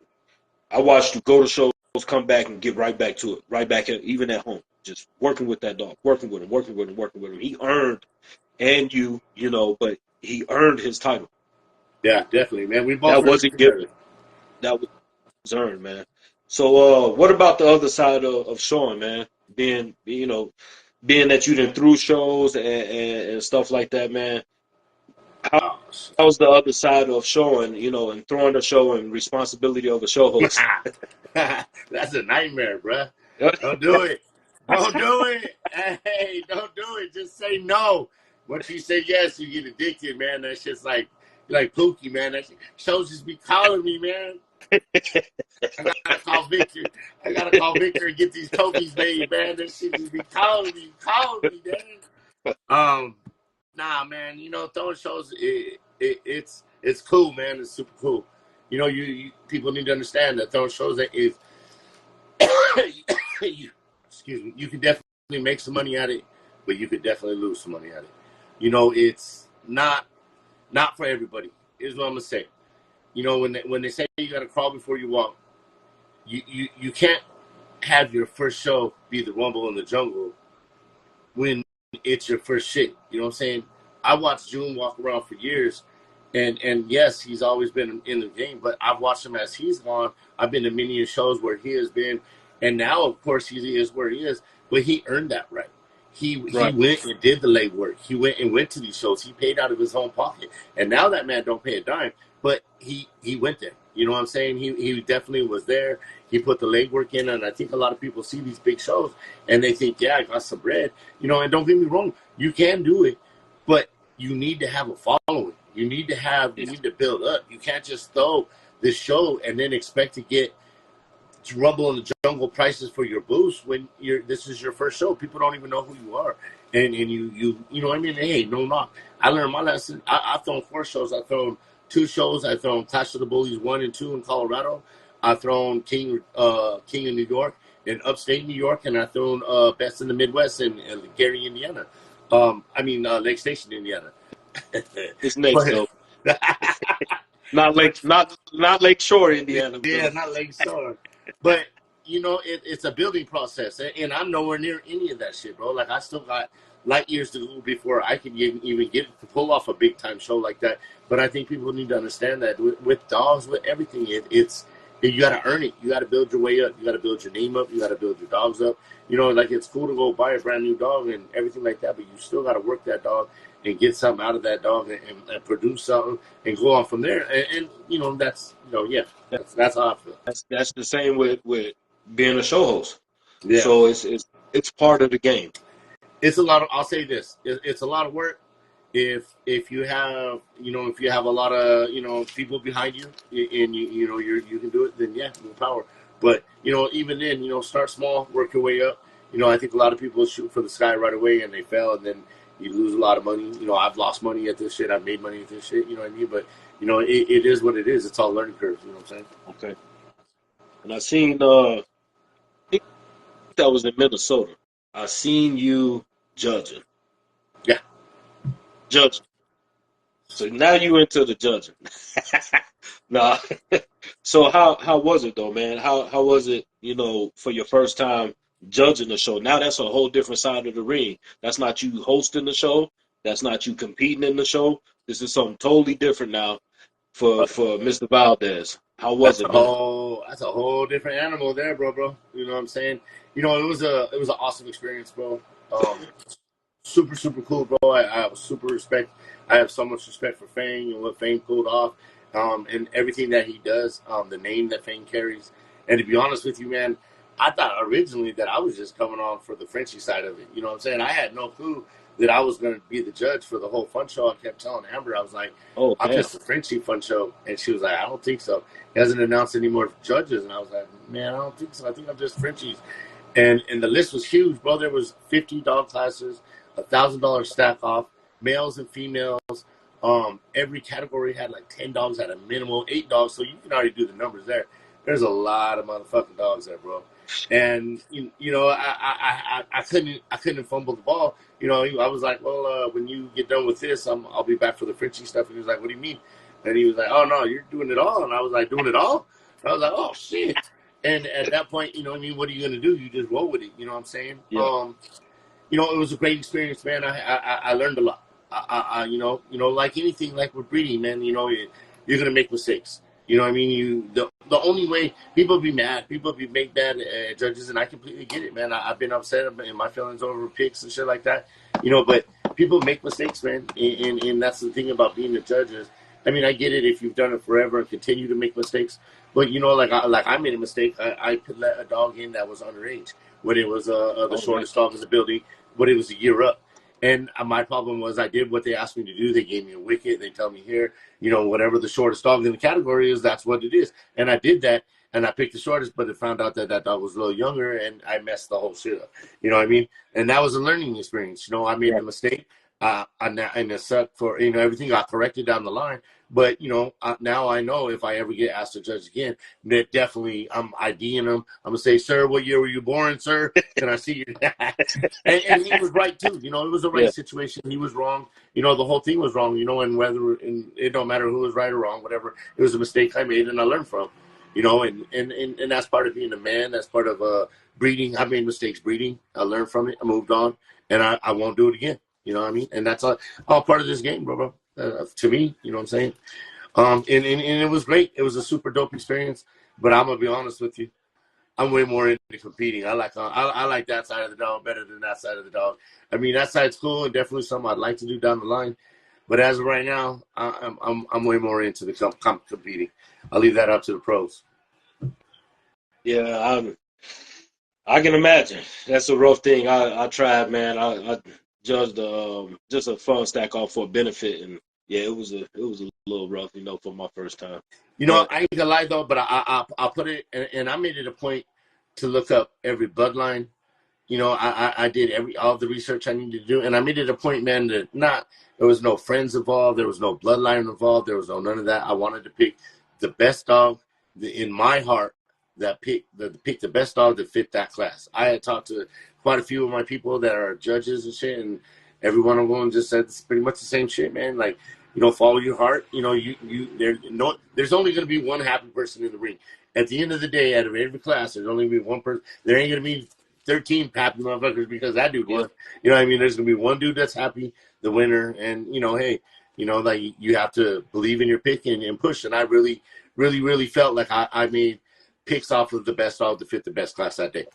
I watched you go to shows, come back, and get right back to it, right back at, even at home, just working with that dog, working with him, working with him, working with him. He earned, and you know, but he earned his title.
Yeah, definitely, man. We both
That
earned it
wasn't given.
together.
That was earned, man. So, what about the other side of showing, man? Being that you done through shows and stuff like that, man.
Oh, shit.
How's the other side of showing, and throwing the show and responsibility of a show host?
That's a nightmare, bruh. Don't do it. Don't do it. Hey, don't do it. Just say no. Once you say yes, you get addicted, man. That shit's like Pookie, man. That shit, shows just be calling me, man. I gotta call Victor. I gotta call Victor and get these trophies made, man. That shit just be calling me, man. Nah, man. You know, throwing shows, it's cool, man. It's super cool. You know, you people need to understand that throwing shows is excuse me, you can definitely make some money at it, but you could definitely lose some money at it. You know, it's not for everybody. Is what I'm gonna say. You know, when they say you gotta crawl before you walk, you can't have your first show be the Rumble in the Jungle when it's your first shit. You know what I'm saying? I watched June walk around for years, and yes, he's always been in the game, but I've watched him as he's gone. I've been to many shows where he has been, and now of course he is where he is, but he earned that right. He
Right.
went and did the legwork. He went to these shows. He paid out of his own pocket, and now that man don't pay a dime, but he went there. You know what I'm saying? He definitely was there. He put the legwork in, and I think a lot of people see these big shows and they think, yeah, I got some bread. You know, and don't get me wrong, you can do it, but you need to have a following. You need to build up. You can't just throw this show and then expect to get Rumble in the Jungle prices for your booths when this is your first show. People don't even know who you are, and you know what I mean. Hey, no knock. I learned my lesson. I've thrown 4 shows. I've thrown 2 shows. I've thrown Clash of the Bullies 1 and 2 in Colorado. I've thrown King of New York in upstate New York, and I've thrown Best in the Midwest in Gary, Indiana. Lake Station, Indiana.
It's next
But
though. Not Lake Shore, Indiana.
yeah,
Though.
not Lake Shore. But you know, it's a building process, and I'm nowhere near any of that shit, bro. Like I still got light years to go before I can even get to pull off a big time show like that. But I think people need to understand that with dogs, with everything, you got to earn it. You got to build your way up. You got to build your name up. You got to build your dogs up. You know, like it's cool to go buy a brand new dog and everything like that, but you still got to work that dog and get something out of that dog and produce something and go on from there. And you know, that's how I feel.
That's the same with being a show host.
Yeah.
So it's part of the game.
It's a lot of. I'll say this: it's a lot of work. If you have a lot of people behind you and you can do it, then yeah, more power. But even then, start small, work your way up. I think a lot of people shoot for the sky right away and they fail, and then you lose a lot of money. I've lost money at this shit. I've made money at this shit. You know what I mean? But it is what it is. It's all learning curves. You know what I'm saying?
Okay. And I seen think that was in Minnesota. I seen you judging.
Yeah.
Judging. So now you into the judging. Nah. So how was it though, man? How was it, for your first time judging the show? Now that's a whole different side of the ring. That's not you hosting the show. That's not you competing in the show. This is something totally different now for Mr. Valdez. How was it, man?
That's a whole different animal there, bro. You know what I'm saying? It was an awesome experience, bro. Super, super cool, bro. I have super respect. I have so much respect for Fang and what Fang pulled off, and everything that he does, the name that Fang carries. And to be honest with you, man, I thought originally that I was just coming on for the Frenchie side of it. You know what I'm saying? I had no clue that I was going to be the judge for the whole fun show. I kept telling Amber, I was like,
Oh,
I'm
damn.
just the Frenchie fun show. And she was like, I don't think so. He hasn't announced any more judges. And I was like, man, I don't think so. I think I'm just Frenchies. And the list was huge, bro. There was 50 dog classes, $1,000 stack off, males and females. Every category had like 10 dogs at a minimum, 8 dogs. So you can already do the numbers there. There's a lot of motherfucking dogs there, bro. And I couldn't fumble the ball. I was like, well, when you get done with this, I'll be back for the Frenchie stuff. And he was like, what do you mean? And he was like, oh no, you're doing it all. And I was like, doing it all? And I was like, oh shit. And at that point, what are you gonna do? You just roll with it. You know what I'm saying?
Yeah.
It was a great experience, man. I learned a lot. Like anything, like with breeding, man. You're gonna make mistakes. You know what I mean? The only way people be mad, people make bad judges, and I completely get it, man. I've been upset in my feelings over picks and shit like that. But people make mistakes, man, and that's the thing about being a judge is, I mean, I get it if you've done it forever and continue to make mistakes, but I made a mistake. I could let a dog in that was underage when it was the shortest dog in the building, but it was a year up. And my problem was I did what they asked me to do. They gave me a wicket. They tell me here, whatever the shortest dog in the category is, that's what it is. And I did that, and I picked the shortest, but it found out that dog was a little younger, and I messed the whole shit up. You know what I mean? And that was a learning experience. I made a mistake, and it sucked for, everything got corrected down the line. But, now I know if I ever get asked to judge again, that definitely I'm IDing them. I'm going to say, sir, what year were you born, sir? Can I see your dad? and he was right, too. It was the right situation. He was wrong. The whole thing was wrong, and it don't matter who was right or wrong, whatever. It was a mistake I made, and I learned from. And that's part of being a man. That's part of breeding. I made mistakes breeding. I learned from it. I moved on, and I won't do it again. You know what I mean? And that's all part of this game, bro. To me, you know what I'm saying? And it was great. It was a super dope experience. But I'm gonna be honest with you, I'm way more into competing. I like that side of the dog better than that side of the dog. I mean, that side's cool and definitely something I'd like to do down the line. But as of right now, I'm way more into the competing. I'll leave that up to the pros.
Yeah, I can imagine. That's a rough thing. I tried, man. I judged just a fun stack off for a benefit, and yeah, it was a little rough, for my first time. But
I ain't gonna lie though, but I'll put it, and I made it a point to look up every bloodline. I did all the research I needed to do, and I made it a point, man, that there was no friends involved, there was no bloodline involved, there was none of that. I wanted to pick the best dog in my heart that pick the best dog that fit that class. I had talked to quite a few of my people that are judges and shit, and every one of them just said it's pretty much the same shit, man. Like, follow your heart. There's only going to be one happy person in the ring. At the end of the day, out of every class, there's only going to be one person. There ain't going to be 13 happy motherfuckers because that dude won. You know what I mean? There's going to be one dude that's happy, the winner, and, hey, like you have to believe in your pick and push. And I really, really, really felt like I made picks off of the best dog to fit the best class that day.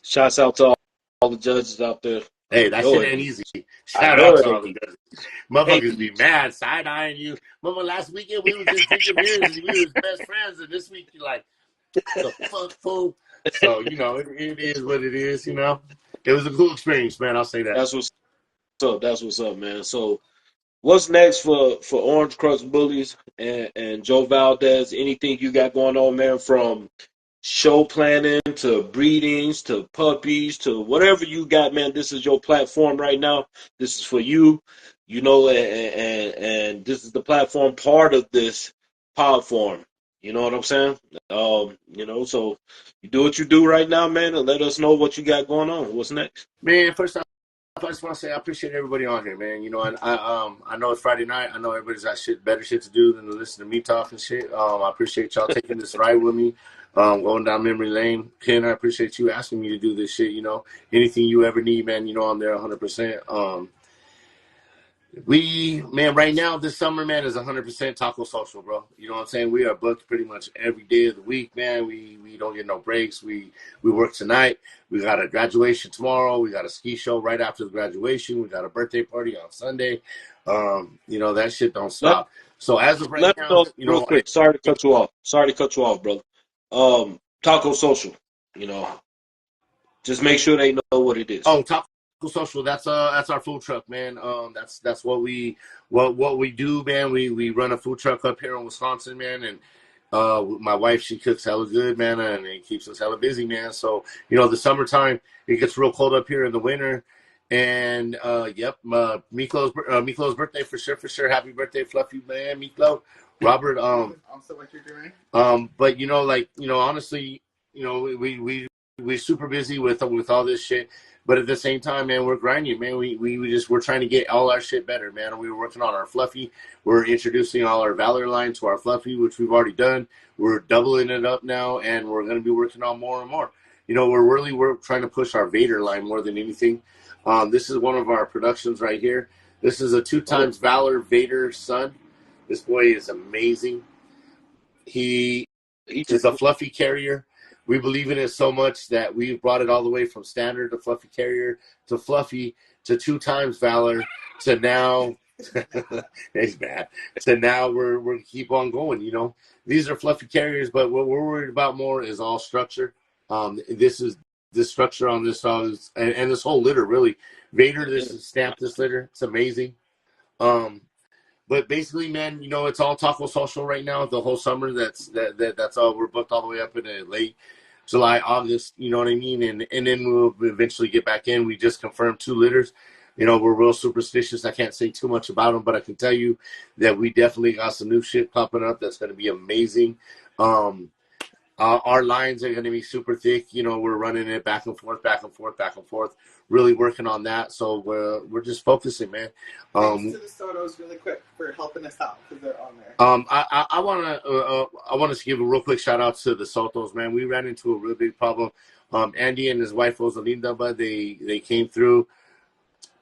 shouts out to all the judges out there.
Hey, that shit ain't easy. Shout
know
out
it
to all
ain't
the
easy.
judges. Motherfuckers be mad, side-eyeing you. Mama, last weekend we was just drinking beers and we was best friends, and this week you're like, the fuck, fool? So, it is what it is, It was a cool experience, man. I'll say that.
That's what's up. That's what's up, man. So, what's next for Orange Crust Bullies and Joe Valdez? Anything you got going on, man, from show planning to breedings to puppies to whatever you got, man. This is your platform right now. This is for you, you know, and this is the platform part of this PodForm. You know what I'm saying? You know, so you do what you do right now, man, and let us know what you got going on. What's next?
Man, first off, I just want to say I appreciate everybody on here, man. You know, and I know it's Friday night. I know everybody's got better shit to do than to listen to me talk and shit. I appreciate y'all taking this ride with me, going down memory lane. Ken, I appreciate you asking me to do this shit. You know, anything you ever need, man. You know, I'm there 100%. Man, right now, this summer, man, is 100% Taco Social, bro. You know what I'm saying? We are booked pretty much every day of the week, man. We don't get no breaks. We work tonight. We got a graduation tomorrow. We got a ski show right after the graduation. We got a birthday party on Sunday. You know, that shit don't
Let
stop. So as of right
let me
now,
know
you
real
know,
quick. Sorry to cut you off. Sorry to cut you off, brother. Taco Social. You know, just make sure they know what it is.
oh, Taco Social. That's our food truck, man. That's what we do, man. We run a food truck up here in Wisconsin, man, and my wife, she cooks hella good, man, and it keeps us hella busy, man. So you know, the summertime it gets real cold up here in the winter, and yep, Miklo's birthday for sure. Happy birthday, Fluffy man, Miklo, Robert.
Also, what you're doing?
But you know, like you know, honestly, you know, we're super busy with all this shit. But at the same time, man, we're grinding, man. We're trying to get all our shit better, man. We were working on our Fluffy. We're introducing all our Valor line to our Fluffy, which we've already done. We're doubling it up now, and we're going to be working on more and more. You know, we're trying to push our Vader line more than anything. This is one of our productions right here. This is a 2 times Valor Vader son. This boy is amazing. He
He
is a Fluffy carrier. We believe in it so much that we've brought it all the way from standard to Fluffy carrier to Fluffy to 2 times Valor to now. He's bad. To now we're keep on going. You know, these are Fluffy carriers, but what we're worried about more is all structure. This structure on this dog is, and this whole litter really. Vader, this is stamped this litter. It's amazing. Um, but basically, man, you know, it's all Taco Social right now. The whole summer, that's all. We're booked all the way up into late July, August. You know what I mean? And then we'll eventually get back in. We just confirmed 2 litters. You know, we're real superstitious. I can't say too much about them, but I can tell you that we definitely got some new shit popping up that's going to be amazing. Our lines are going to be super thick. You know, we're running it back and forth, back and forth, back and forth. Really working on that. So we're just focusing, man.
Thanks to the Sotos really quick for helping us out because they're on there.
I want to give a real quick shout out to the Sotos, man. We ran into a real big problem. Andy and his wife Rosalinda, but they came through.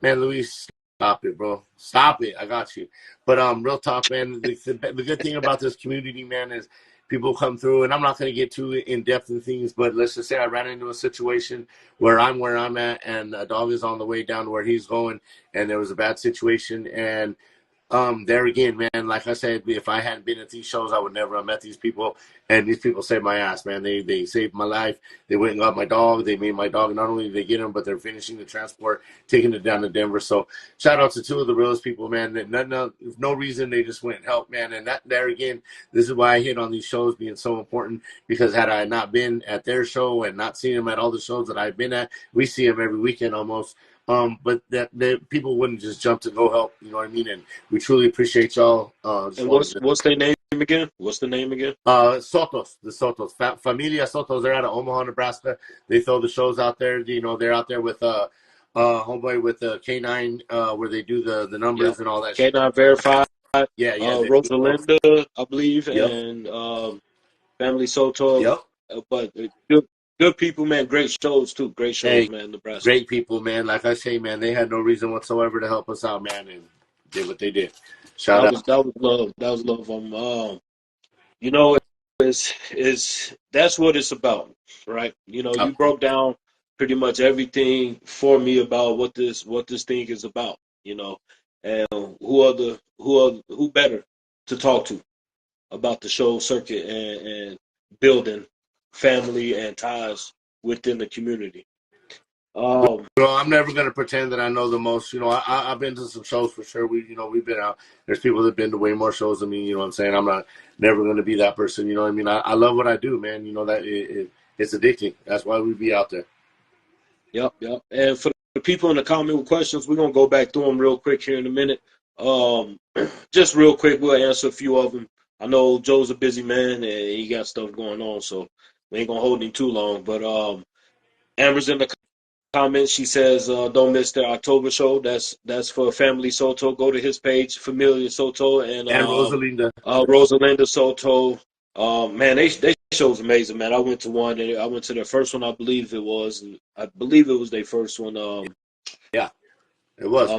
Man, Luis, stop it, bro. Stop it. I got you. But real talk, man. The good thing about this community, man, is people come through, and I'm not going to get too in depth in things, but let's just say I ran into a situation where I'm at, and a dog is on the way down to where he's going, and there was a bad situation, and there again, man, like I said, if I hadn't been at these shows, I would never have met these people. And these people saved my ass, man. They saved my life. They went and got my dog. They made my dog. Not only did they get him, but they're finishing the transport, taking it down to Denver. So shout out to 2 of the realest people, man. No reason they just went and helped, man. And that there again, this is why I hit on these shows being so important, because had I not been at their show and not seen them at all the shows that I've been at, we see them every weekend almost. But that people wouldn't just jump to go help, you know what I mean? And we truly appreciate y'all.
And what's their name again? What's the name again?
Sotos, the Sotos, Familia Sotos. They're out of Omaha, Nebraska. They throw the shows out there. You know, they're out there with homeboy with K9, where they do the numbers and all that.
K9 Verified.
Yeah.
Rosalinda, I believe,
Yep.
and Family Soto.
Yep.
But good people, man. Great shows too. Great shows, man. Nebraska.
Great people, man. Like I say, man, they had no reason whatsoever to help us out, man, and did what they did. Shout out.
That was love. That was love. You know, is that's what it's about, right? You know, you broke down pretty much everything for me about what this thing is about. You know, and who better to talk to about the show circuit and building family and ties within the community.
I'm never gonna pretend that I know the most. I've been to some shows for sure. We've been out. There's people that've been to way more shows than me. You know what I'm saying? I'm not never gonna be that person. You know what I mean? I love what I do, man. You know that it's addicting. That's why we be out there.
Yep. And for the people in the comment with questions, we're gonna go back through them real quick here in a minute. Just real quick, we'll answer a few of them. I know Joe's a busy man and he got stuff going on, so we ain't gonna hold him too long. But Amber's in the comments. She says, "Don't miss the October show. That's for Family Soto. Go to his page, Familia Soto, and
Rosalinda.
Rosalinda Soto. Man, they show's amazing, man. I went to one. I went to their first one. I believe it was. I believe it was their first one.
Yeah, it was.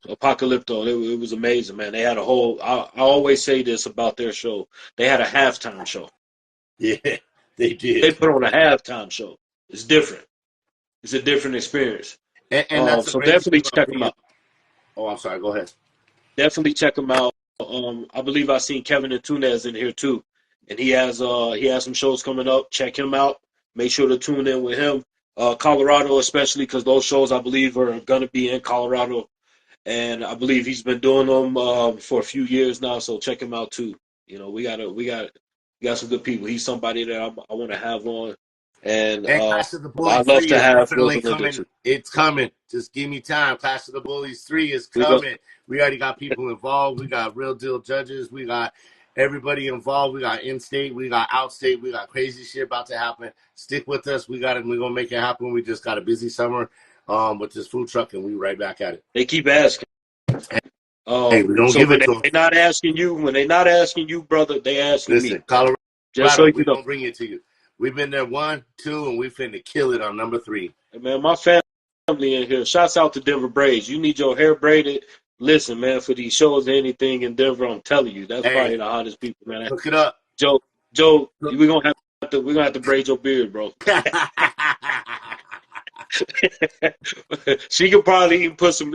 Apocalypto. It was amazing, man. They had a whole. I always say this about their show. They had a halftime show.
Yeah, they did.
They put on a halftime show. It's different. It's a different experience.
And that's
so definitely check them out.
Oh, I'm sorry. Go ahead.
Definitely check them out. I believe I've seen Kevin Antunes in here too, and he has some shows coming up. Check him out. Make sure to tune in with him. Colorado, especially because those shows I believe are gonna be in Colorado, and I believe he's been doing them for a few years now. So check him out too. We got some good people. He's somebody that I want to have on. And
Clash of the Bullies
I'd love
3
to
is
have
definitely coming. It's coming. Just give me time. Clash of the Bullies 3 is coming. We already got people involved. We got real deal judges. We got everybody involved. We got in-state. We got out-state. We got crazy shit about to happen. Stick with us. We're going to make it happen. We just got a busy summer with this food truck, and we right back at it.
They keep asking.
Hey, we don't give it to them.
When they're not asking you, brother, they asking me.
Listen, Colorado,
just so you
we
know.
don't bring it to you. We've been there 1, 2, and we finna kill it on number 3.
Hey, man, my family in here. Shouts out to Denver Braids. You need your hair braided. Listen, man, for these shows, anything in Denver, I'm telling you, that's probably the hottest people, man.
Look it up,
Joe. We're gonna have to braid your beard, bro. She could probably put some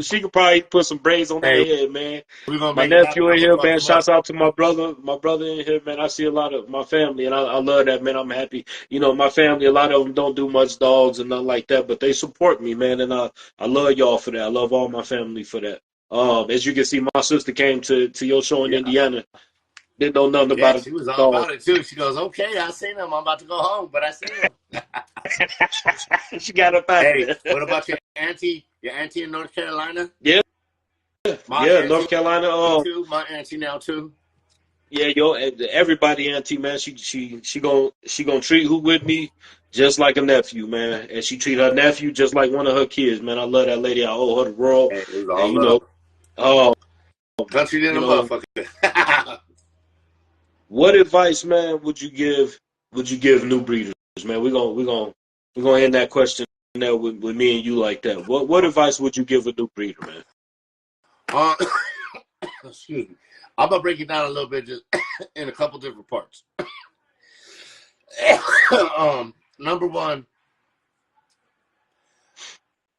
braids on her head, man. My nephew in here, man. Shouts out to my brother in here, man. I see a lot of my family, and I love that, man. I'm happy. My family, a lot of them don't do much dogs and nothing like that, but they support me, man, and I love y'all for that. I love all my family for that. As you can see, my sister came to your show in Indiana. Didn't know nothing about it.
She was all about it too. She goes, "Okay, I seen him. I'm about to go home, but I seen him."
She got up out
Hey,
there.
what about your auntie? Your auntie in North Carolina?
Yeah. North Carolina.
My auntie now too.
Yeah, everybody auntie, man. She gonna treat who with me just like a nephew, man, and she treat her nephew just like one of her kids, man. I love that lady. I owe her the world.
Hey, it was all love. Country than a motherfucker.
What advice, man, would you give new breeders, man? We're gonna end that question there with me and you like that. What advice would you give a new breeder, man?
Excuse me. I'm gonna break it down a little bit, just in a couple different parts. Number one,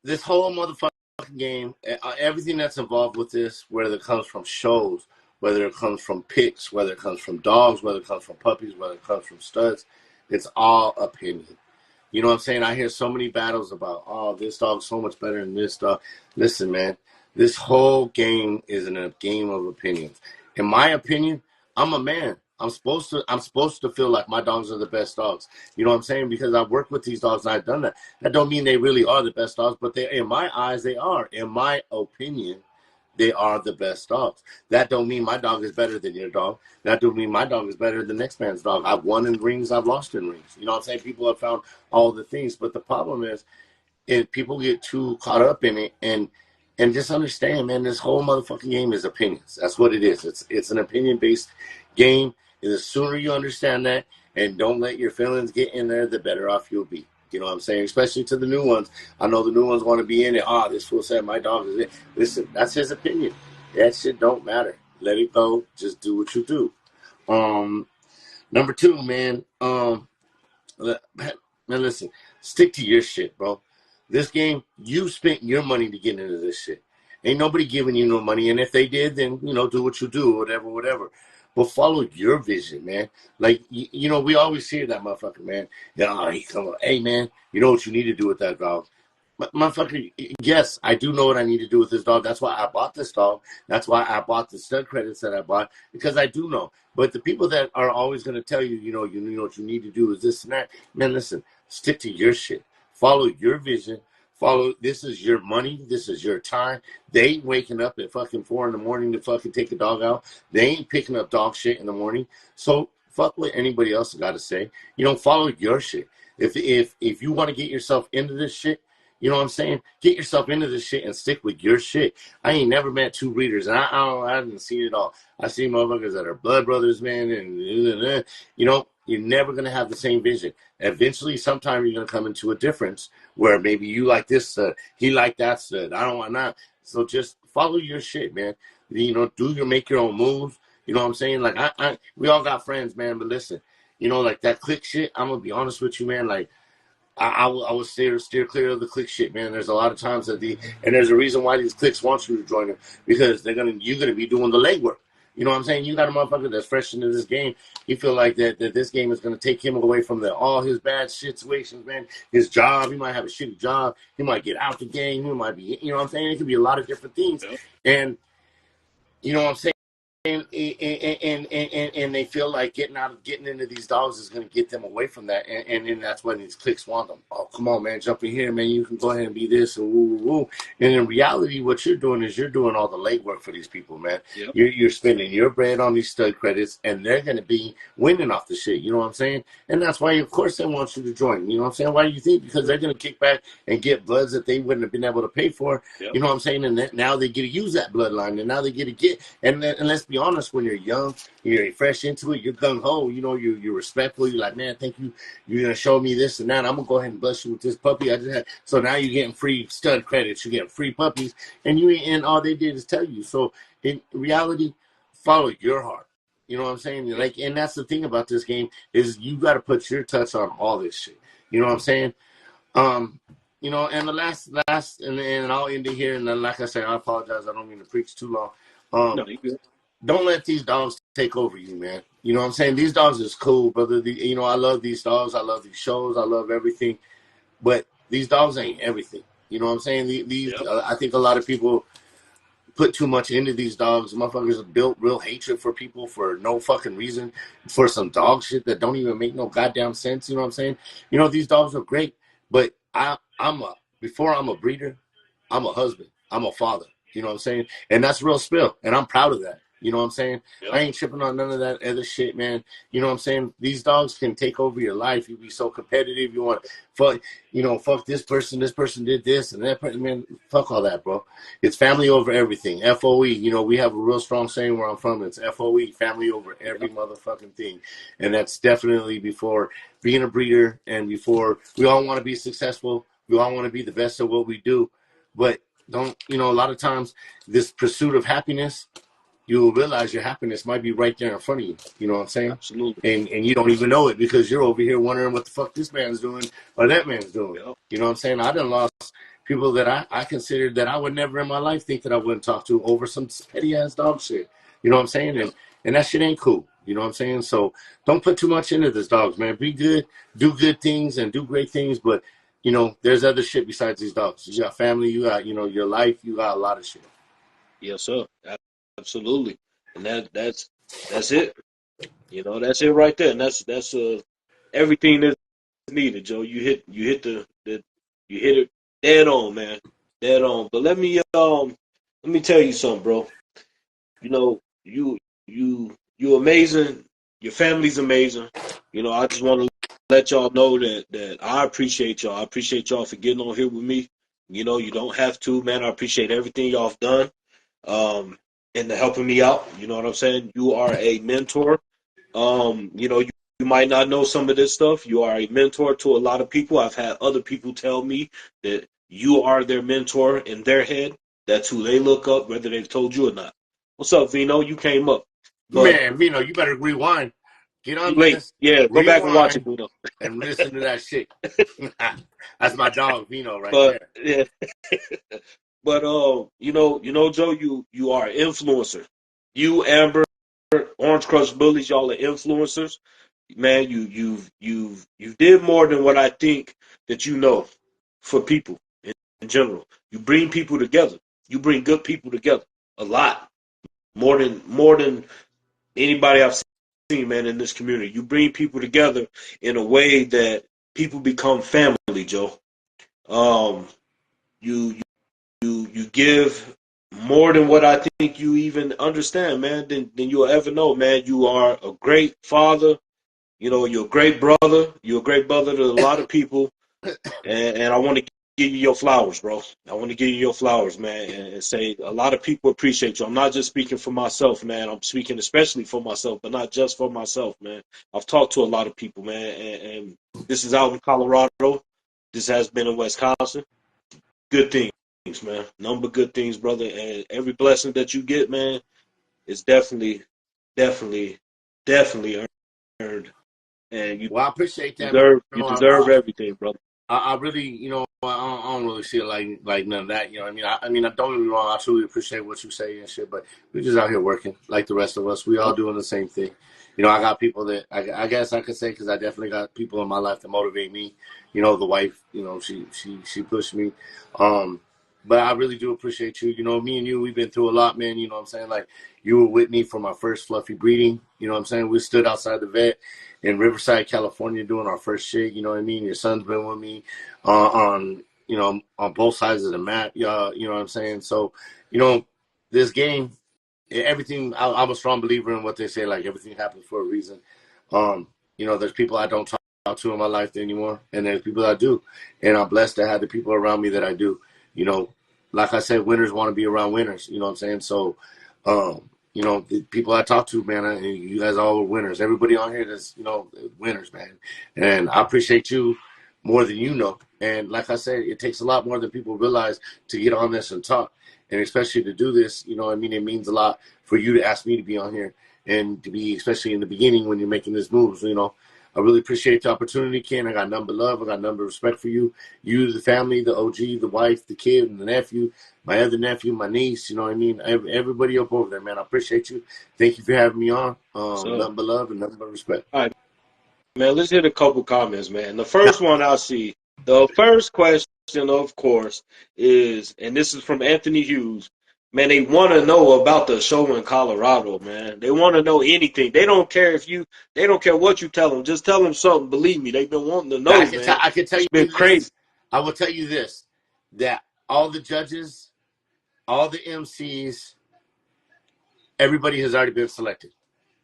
this whole motherfucking game, everything that's involved with this, whether it comes from shows, whether it comes from picks, whether it comes from dogs, whether it comes from puppies, whether it comes from studs, it's all opinion. You know what I'm saying? I hear so many battles about, oh, this dog's so much better than this dog. Listen, man, this whole game is a game of opinions. In my opinion, I'm a man. I'm supposed to feel like my dogs are the best dogs. You know what I'm saying? Because I've worked with these dogs and I've done that. That don't mean they really are the best dogs, but in my eyes, they are. In my opinion, they are the best dogs. That don't mean my dog is better than your dog. That don't mean my dog is better than the next man's dog. I've won in rings. I've lost in rings. You know what I'm saying? People have found all the things. But the problem is people get too caught up in it and just understand, man, this whole motherfucking game is opinions. That's what it is. It's an opinion-based game. And the sooner you understand that and don't let your feelings get in there, the better off you'll be. You know what I'm saying? Especially to the new ones. I know the new ones want to be in it. Oh, this fool said my dog is it. Listen, that's his opinion. That shit don't matter. Let it go. Just do what you do. Number two, man. Listen. Stick to your shit, bro. This game, you spent your money to get into this shit. Ain't nobody giving you no money. And if they did, then, do what you do, whatever. But follow your vision, man. Like, we always hear that motherfucker, man. Yeah, he come up, hey, man, you know what you need to do with that dog? Motherfucker, yes, I do know what I need to do with this dog. That's why I bought this dog. That's why I bought the stud credits that I bought, because I do know. But the people that are always going to tell you, you know what you need to do is this and that. Man, listen, stick to your shit. Follow your vision. Follow. This is your money. This is your time. They ain't waking up at fucking 4 in the morning to fucking take a dog out. They ain't picking up dog shit in the morning. So fuck what anybody else got to say. Follow your shit. If you want to get yourself into this shit, you know what I'm saying? Get yourself into this shit and stick with your shit. I ain't never met two breeders, and I haven't seen it all. I see motherfuckers that are blood brothers, man, and you're never gonna have the same vision. Eventually, sometime you're gonna come into a difference where maybe you like this stud, he like that stud. I don't want that. So just follow your shit, man. Make your own moves. You know what I'm saying? Like we all got friends, man. But listen, like that click shit. I'm gonna be honest with you, man. Like I would steer clear of the click shit, man. There's a lot of times and there's a reason why these clicks want you to join them, because you're gonna be doing the legwork. You know what I'm saying? You got a motherfucker that's fresh into this game. He feel like that this game is gonna take him away from all his bad situations, man. His job, he might have a shitty job. He might get out the game. He might be, you know what I'm saying? It could be a lot of different things, and you know what I'm saying. And they feel like getting into these dogs is going to get them away from that, and then that's when these clicks want them. Oh, come on, man, jump in here, man. You can go ahead and be this and woo, woo, woo. And in reality, what you're doing is you're doing all the legwork for these people, man.
Yep.
You're spending your bread on these stud credits, and they're going to be winning off the shit. You know what I'm saying? And that's why, of course, they want you to join. You know what I'm saying? Why do you think? Because they're going to kick back and get bloods that they wouldn't have been able to pay for.
Yep.
You know what I'm saying? And now they get to use that bloodline, and now they get to get. And let's be honest, when you're young, you're fresh into it, you're gung-ho, you're respectful, you're like, man, thank you, you're going to show me this and that, I'm going to go ahead and bless you with this puppy I just had. So now you're getting free stud credits, you're getting free puppies, and all they did is tell you. So in reality, follow your heart. You know what I'm saying? Like, and that's the thing about this game, is you got to put your touch on all this shit. You know what I'm saying? And the last, and I'll end it here, and then, like I said, I apologize, I don't mean to preach too long.
No, you good.
Don't let these dogs take over you, man. You know what I'm saying? These dogs is cool, brother. I love these dogs. I love these shows. I love everything. But these dogs ain't everything. You know what I'm saying? I think a lot of people put too much into these dogs. Motherfuckers have built real hatred for people for no fucking reason, for some dog shit that don't even make no goddamn sense. You know what I'm saying? These dogs are great, but before I'm a breeder, I'm a husband. I'm a father. You know what I'm saying? And that's real spill, and I'm proud of that. You know what I'm saying? Yep. I ain't tripping on none of that other shit, man. You know what I'm saying? These dogs can take over your life. You be so competitive. You want fuck this person. This person did this, and that person, man, fuck all that, bro. It's family over everything. FOE. We have a real strong saying where I'm from. It's FOE, family over every motherfucking thing. And that's definitely before being a breeder, and before we all want to be successful. We all want to be the best at what we do. But don't, a lot of times this pursuit of happiness, you will realize your happiness might be right there in front of you. You know what I'm saying?
Absolutely.
And you don't even know it, because you're over here wondering what the fuck this man's doing or that man's doing. Yep. You know what I'm saying? I done lost people that I considered that I would never in my life think that I wouldn't talk to over some petty ass dog shit. You know what I'm saying? Yep. And that shit ain't cool. You know what I'm saying? So don't put too much into this, dogs, man. Be good, do good things, and do great things. But there's other shit besides these dogs. You got family, you got your life, you got a lot of shit.
Yes, sir. Absolutely. And that's it. That's it right there. And that's everything that's needed, Joe. You hit it dead on, man. Dead on. But let me tell you something, bro. You amazing. Your family's amazing. I just want to let y'all know that I appreciate y'all. I appreciate y'all for getting on here with me. You don't have to, man. I appreciate everything y'all have done. And helping me out. You know what I'm saying? You are a mentor. You might not know some of this stuff. You are a mentor to a lot of people. I've had other people tell me that you are their mentor in their head. That's who they look up, whether they've told you or not. What's up, Vino? You came up.
Man, Vino, you better rewind. Get on this.
Yeah, go back and watch it, Vino.
And listen to that shit. That's my dog, Vino, there.
Yeah. But Joe, you are an influencer. You, Amber, Orange Crush Bullies, y'all are influencers. Man, you did more than what I think that for people. general. You bring people together. You bring good people together a lot, more than anybody I've seen, man, in this community. You bring people together in a way that people become family, Joe. Um, you you give more than what I think you even understand, man, than you'll ever know, man. You are a great father. You know, you're a great brother. You're a great brother to a lot of people. And I want to give you your flowers, bro. I want to give you your flowers, man, and say a lot of people appreciate you. I'm not just speaking for myself, man. I'm speaking especially for myself, but not just for myself, man. I've talked to a lot of people, man, and this is out in Colorado. This has been in Wisconsin. Good things, man. Number good things, brother. And every blessing that you get, man, is definitely, definitely earned. And
Well, I appreciate that, man.
you deserve everything, brother.
I really, I don't really see it like none of that. You know what I mean? I don't get me wrong. I truly appreciate what you say and shit, but we're just out here working like the rest of us. We all doing the same thing. I got people that I guess I could say, because I definitely got people in my life that motivate me. The wife, she pushed me. But I really do appreciate you. Me and you, we've been through a lot, man. You know what I'm saying? Like, you were with me for my first fluffy breeding. You know what I'm saying? We stood outside the vet in Riverside, California, doing our first shit. You know what I mean? Your son's been with me on both sides of the map. You know what I'm saying? So, this game, everything, I'm a strong believer in what they say, like, everything happens for a reason. There's people I don't talk to in my life anymore, and there's people I do. And I'm blessed to have the people around me that I do. Like I said, winners want to be around winners. You know what I'm saying? So, the people I talk to, man, you guys all are winners. Everybody on here is, winners, man. And I appreciate you more than you know. And like I said, it takes a lot more than people realize to get on this and talk. And especially to do this, it means a lot for you to ask me to be on here and to be, especially in the beginning when you're making this move. I really appreciate the opportunity, Ken. I got nothing but love. I got nothing but respect for you. You, the family, the OG, the wife, the kid, and the nephew, my other nephew, my niece. You know what I mean? Everybody up over there, man. I appreciate you. Thank you for having me on. Nothing but love and nothing but respect.
All right, man, let's hit a couple comments, man. The first one I see, the first question, of course, is, and this is from Anthony Hughes. Man, they want to know about the show in Colorado, man. They want to know anything. They don't care what you tell them. Just tell them something. Believe me, they've been wanting to know, man.
I can tell you
been
this.
Crazy.
I will tell you this, that all the judges, all the MCs, everybody has already been selected.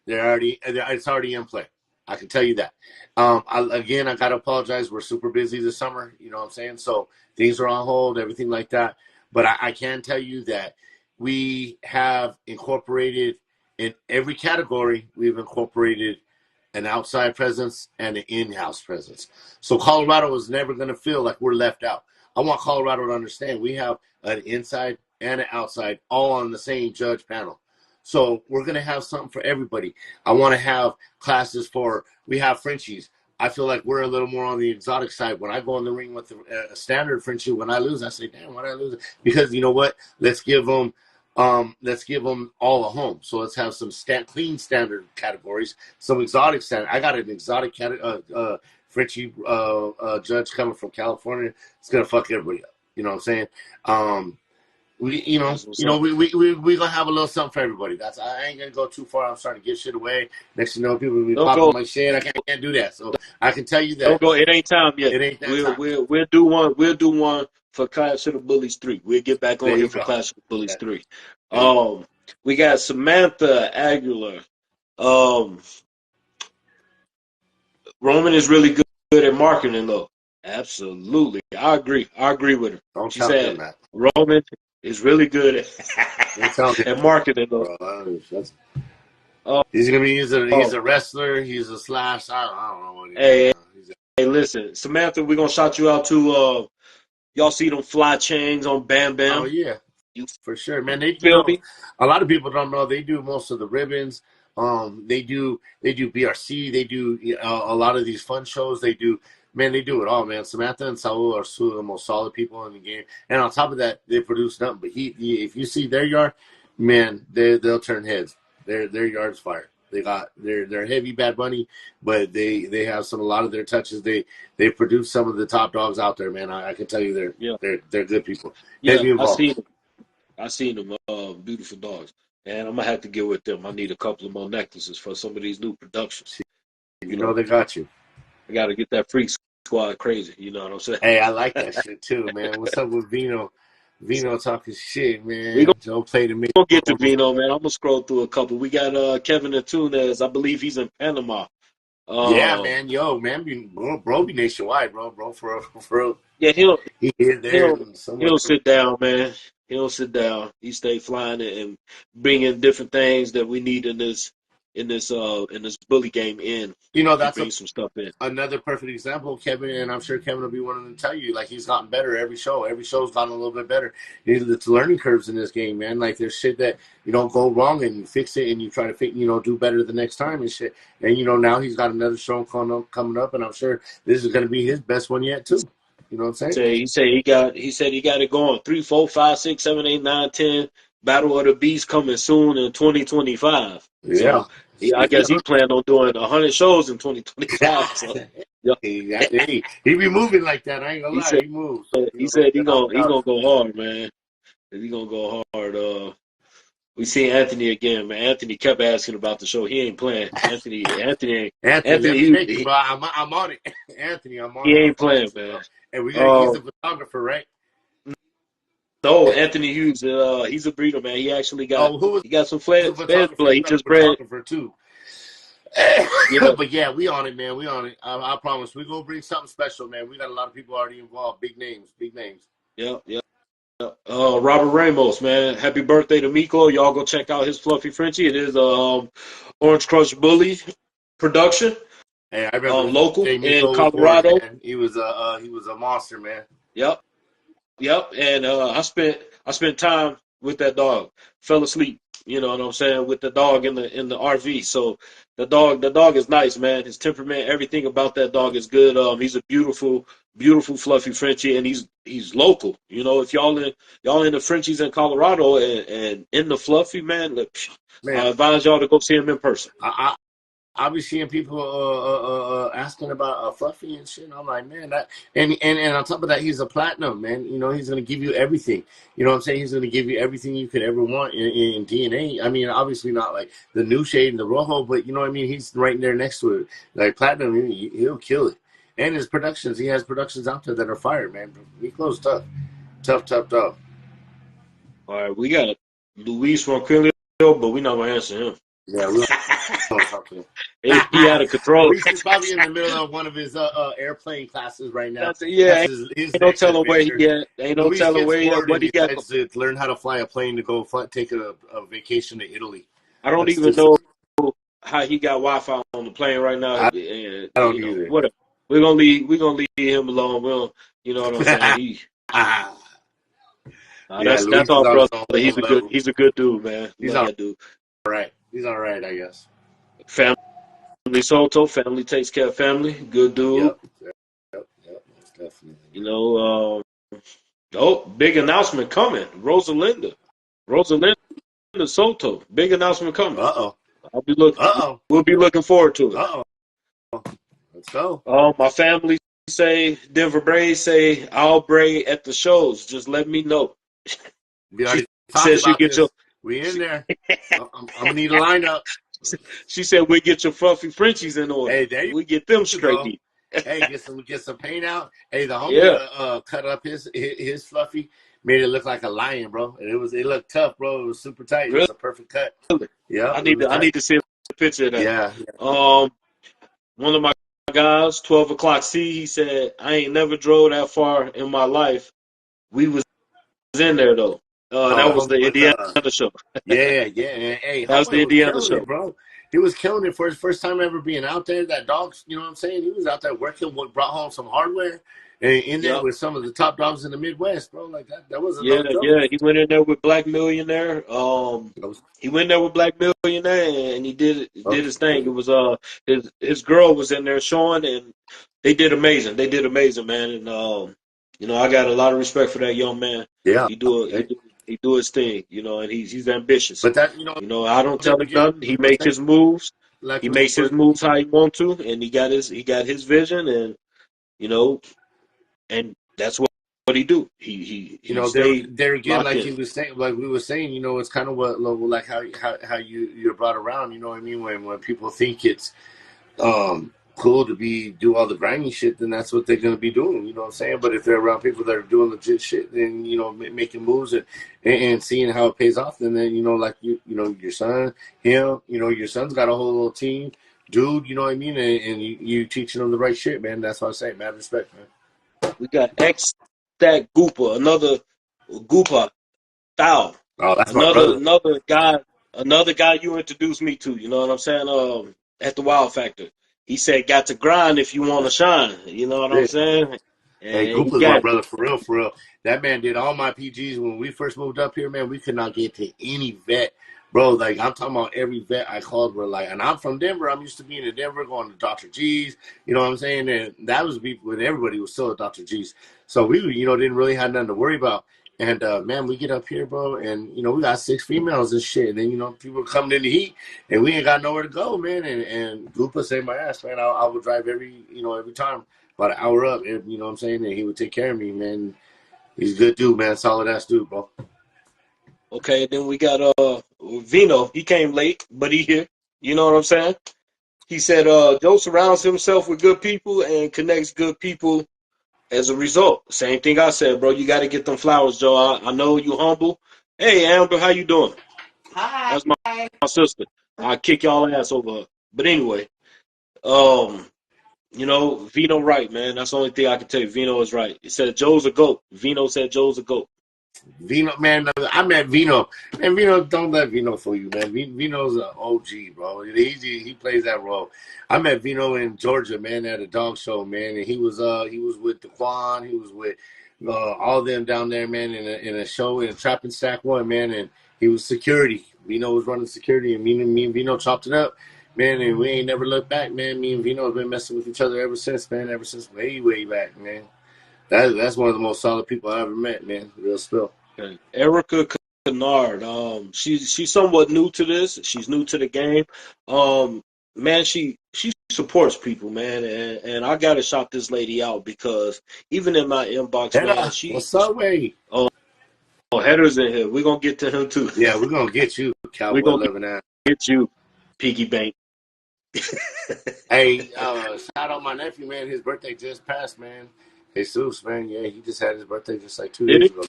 It's already in play. I can tell you that. I got to apologize. We're super busy this summer. You know what I'm saying? So things are on hold, everything like that. But I can tell you that we have incorporated in every category, we've incorporated an outside presence and an in-house presence. So Colorado is never going to feel like we're left out. I want Colorado to understand we have an inside and an outside all on the same judge panel. So we're going to have something for everybody. I want to have classes we have Frenchies. I feel like we're a little more on the exotic side. When I go in the ring with a standard Frenchie, when I lose, I say, damn, why did I lose? Because you know what? Let's give them all a home. So let's have some clean standard categories, some exotic standard. I got an exotic Frenchie judge coming from California. It's going to fuck everybody up. You know what I'm saying? We gonna have a little something for everybody. I ain't gonna go too far. I'm starting to give shit away. Next thing you know, people will be popping my shit. I can't do that. So I can tell you that.
Don't go. It ain't time yet.
It ain't that time.
We'll do one. We'll do one for Clash of the Bullies 3. We'll get back on here for Clash of the Bullies 3. We got Samantha Aguilar. Roman is really good at marketing, though. Absolutely, I agree. I agree with her. She said Roman is really good at marketing, though.
He's a wrestler. He's a slash. I don't know what he
is. Hey, listen, Samantha, we're gonna shout you out to y'all see them fly chains on Bam Bam.
Oh yeah, for sure, man. They a lot of people don't know they do most of the ribbons. They do BRC. They do a lot of these fun shows. They do it all, man. Samantha and Saul are two of the most solid people in the game. And on top of that, they produce nothing but heat. If you see their yard, man, they'll turn heads. Their yard's fire. They're heavy Bad Bunny, but they have a lot of their touches. They produce some of the top dogs out there, man. I can tell you
Yeah,
they're good people.
yeah.
Heavy involved.
I seen them. Beautiful dogs, and I'm gonna have to get with them. I need a couple of more necklaces for some of these new productions.
You
You
know
know,
they got you.
I got to get that freak squad crazy. You know what I'm saying?
Hey, I like that shit too, man. What's up with Vino? Vino talking shit,
We
man. Joe played the
gonna get to Vino, man. I'm gonna scroll through a couple. We got Kevin Antunes. I believe he's in Panama.
Yeah,
Um,
man. Yo, man, bro be nationwide, bro. For
yeah,
he here, there,
he'll
and somewhere.
he'll sit down, man. He'll sit down. He stay flying and bringing different things that we need in this bully game in.
You know,
He
that's
brings some stuff in.
another perfect example, Kevin, and I'm sure Kevin will be one of them to tell you, like, he's gotten better every show. Every show's gotten a little bit better. It's learning curves in this game, man. Like, there's shit that you don't go wrong and you fix it and you try to do better the next time and shit. And, now he's got another show coming up, and I'm sure this is going to be his best one yet, too. You know what I'm saying?
He said he got it going. 3, 4, 5, 6, 7, 8, 9, 10. Battle of the Beast coming soon in 2025.
Yeah.
So I guess he planned on doing 100 shows in 2025. So yeah,
he be moving like that. I ain't gonna
he
lie.
said
He moves.
he said he
Get off
gonna
the
he
couch.
gonna go hard, man. He gonna go hard. We see Anthony again, man. Anthony kept asking about the show. He ain't playing.
Anthony, let me make it, bro. I'm on it. Anthony, I'm on
he
it. I
ain't playing,
promise you, bro.
man.
And he's a photographer, right?
No, Anthony Hughes. He's a breeder, man. He actually got
Oh, who was
he got some
the
feds
photographer?
blood.
You
He
got a
just bred.
photographer too.
Yeah,
But yeah, we on it, man. We on it. I promise. We gonna bring something special, man. We got a lot of people already involved. Big names, big names.
yeah, yeah. Robert Ramos, man. Happy birthday to Miko. Y'all go check out his Fluffy Frenchie. It is Orange Crush Bully production,
Hey, I remember
local
Jay
in
Miko was born,
Colorado.
man. He was a monster, man.
Yep, yep. And I spent time with that dog. Fell asleep, you know what I'm saying, with the dog in the RV. So the dog is nice, man. His temperament, everything about that dog is good. He's a beautiful, beautiful fluffy Frenchie, and he's local. You know, if y'all in the Frenchies in Colorado and in the fluffy, man, look, I
Man,
advise y'all to go see him in person.
I'll be seeing people asking about Fluffy and shit. And I'm like, man, that and on top of that, he's a platinum, man. He's gonna give you everything. You know what I'm saying? He's gonna give you everything you could ever want in DNA. I mean, obviously not like the new shade and the Rojo, but you know what I mean. He's right there next to it. Like platinum, he'll kill it. And his productions, he has productions out there that are fire, man. Nico's tough, tough, tough, tough.
All right, we got Luis from Quilio, but we're not gonna answer him.
Yeah, we don't talk to him.
He out of control.
Luis is probably in the middle of one of his airplane classes right now.
Yeah,
That's his
ain't no
next
telling where he
adventure.
at. Ain't no
Luis
telling
gets
where he at.
bored
What
and
he got.
decides to learn how to fly a plane to go take a vacation to Italy.
I don't
That's
even
just,
know how he got Wi-Fi on the plane right now.
I,
And
I don't either.
whatever. We're gonna leave him alone. Well, you know what I'm saying.
Yeah,
That's
Luis is
our
on his
brother.
own level.
He's a good dude, man.
He's
Love
all
that dude.
right. He's all right, I guess.
Family Soto. Family takes care of family. Good dude.
Yep. Most definitely.
You know. Big announcement coming. Rosalinda Soto. Big announcement coming.
Uh-oh.
I'll be looking.
Uh-oh.
We'll be looking forward to it.
Uh-oh. Let's go.
My family say Denver Braves say I'll braid at the shows. Just let me know.
We
She
already talked
said she
about
get your.
this. We in there. I'm gonna need a lineup.
She said we get your fluffy Frenchies in order.
Hey, there you
We get them straight.
go. Hey, get some paint out. Hey, the homie
Yeah.
cut up his Fluffy, made it look like a lion, bro. And it looked tough, bro. It was super tight. It
Really?
was a perfect cut. Yeah,
I need to see a picture of that.
Yeah.
One of my guys, 12 o'clock C, he said, I ain't never drove that far in my life. We was in there though. That was
Homie
the
was
Indiana show.
yeah. And, hey,
That was the
homie was
Indiana
killing
show.
it, bro. He was killing it for his first time ever being out there. That dog's, you know what I'm saying? He was out there working, brought home some hardware, and in there
Yep.
with some of the top dogs in the Midwest, bro. Like that wasn't
Yeah,
no joke.
yeah. He went in there with Black Millionaire. He went there with Black Millionaire, and he did his thing. It was his girl was in there showing, and they did amazing. They did amazing, man. And I got a lot of respect for that young man.
Yeah.
He do his thing, and he's ambitious.
But that,
I don't tell him nothing. He make his moves.
like
He
it was
makes his
first.
moves how he want to, and he got his vision, and you know, and that's what he do. He stayed
There again,
locked
like
in.
he was saying, like we were saying, it's kind of what like how you're brought around. You know what I mean? When people think it's cool to do all the grimy shit, then that's what they're gonna be doing. You know what I'm saying? But if they're around people that are doing legit shit, then making moves and seeing how it pays off, then like your son, him, your son's got a whole little team, dude. You know what I mean? And you teaching them the right shit, man. That's what I say, mad respect, man.
We got X Stack Gooper, another Gooper Thou,
Oh, that's my brother.
another guy you introduced me to. You know what I'm saying? At the Wild Factor, he said, "Got to grind if you want to shine." You know what I'm
Yeah.
saying?
Hey,
And
Goop
he
was my
got
brother for real, for real. That man did all my PGs when we first moved up here, man. We could not get to any vet, bro. Like I'm talking about every vet I called were like, and I'm from Denver. I'm used to being in Denver, going to Dr. G's. You know what I'm saying? And that was when everybody was still at Dr. G's. So we, didn't really have nothing to worry about. And man, we get up here, bro, and we got 6 females and shit. And then people are coming in the heat, and we ain't got nowhere to go, man. And Goopa saved my ass, man. I would drive every time about an hour up, you know what I'm saying? And he would take care of me, man. He's a good dude, man. Solid ass dude, bro.
okay. Then we got Vino. He came late, but he here. You know what I'm saying? He said Joe surrounds himself with good people and connects good people as a result. Same thing I said, bro. You got to get them flowers, Joe. I know you humble. Hey, Amber, how you doing?
Hi.
That's my sister. I kick y'all ass over her. But anyway, um, Vino right, man. That's the only thing I can tell you. Vino is right. He said Joe's a goat. Vino said Joe's a goat.
Vino, man, I met Vino. Man, Vino, don't let Vino fool you, man. Vino's an OG, bro. He plays that role. I met Vino in Georgia, man, at a dog show, man, and he was with Daquan. He was with all of them down there, man, in a show in a Trap and Stack one, man, and he was security. Vino was running security, and me and Vino chopped it up, man, and we ain't never looked back, man. Me and Vino have been messing with each other ever since, man. Ever since way back, man. That's one of the most solid people I ever met, man. Real spill.
Okay. Erica Kennard. She's somewhat new to this. She's new to the game. Man, she supports people, man, and I gotta shout this lady out because even in my inbox, man,
Hedda, what's up, way?
oh, Header's in here. We're gonna get to him too.
Yeah, we're gonna get you,
We're
Cowboy
gonna
11 ass.
get you, Piggy Bank.
Hey, shout out my nephew, man. His birthday just passed, man. Jesus, man. Yeah, he just had his birthday just like 2
Did
days
he?
ago.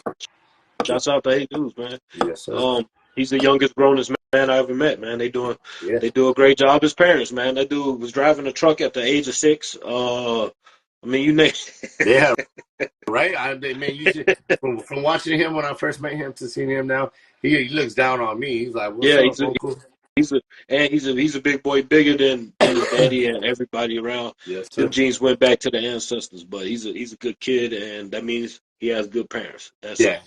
Shouts out to Hey Dudes, man.
Yes, sir.
He's the youngest grownest man I ever met, man.
Yeah.
They do a great job as parents, man. That dude was driving a truck at the age of 6. I mean, you name.
Yeah, right? Man, you should, from watching him when I first met him to seeing him now, he looks down on me. He's like, what's
Yeah,
up, Uncle?
he's a big boy, bigger than his daddy and everybody around.
Yes,
Them
sir.
genes went back to the ancestors, but he's a good kid, and that means he has good parents. That's
Yeah,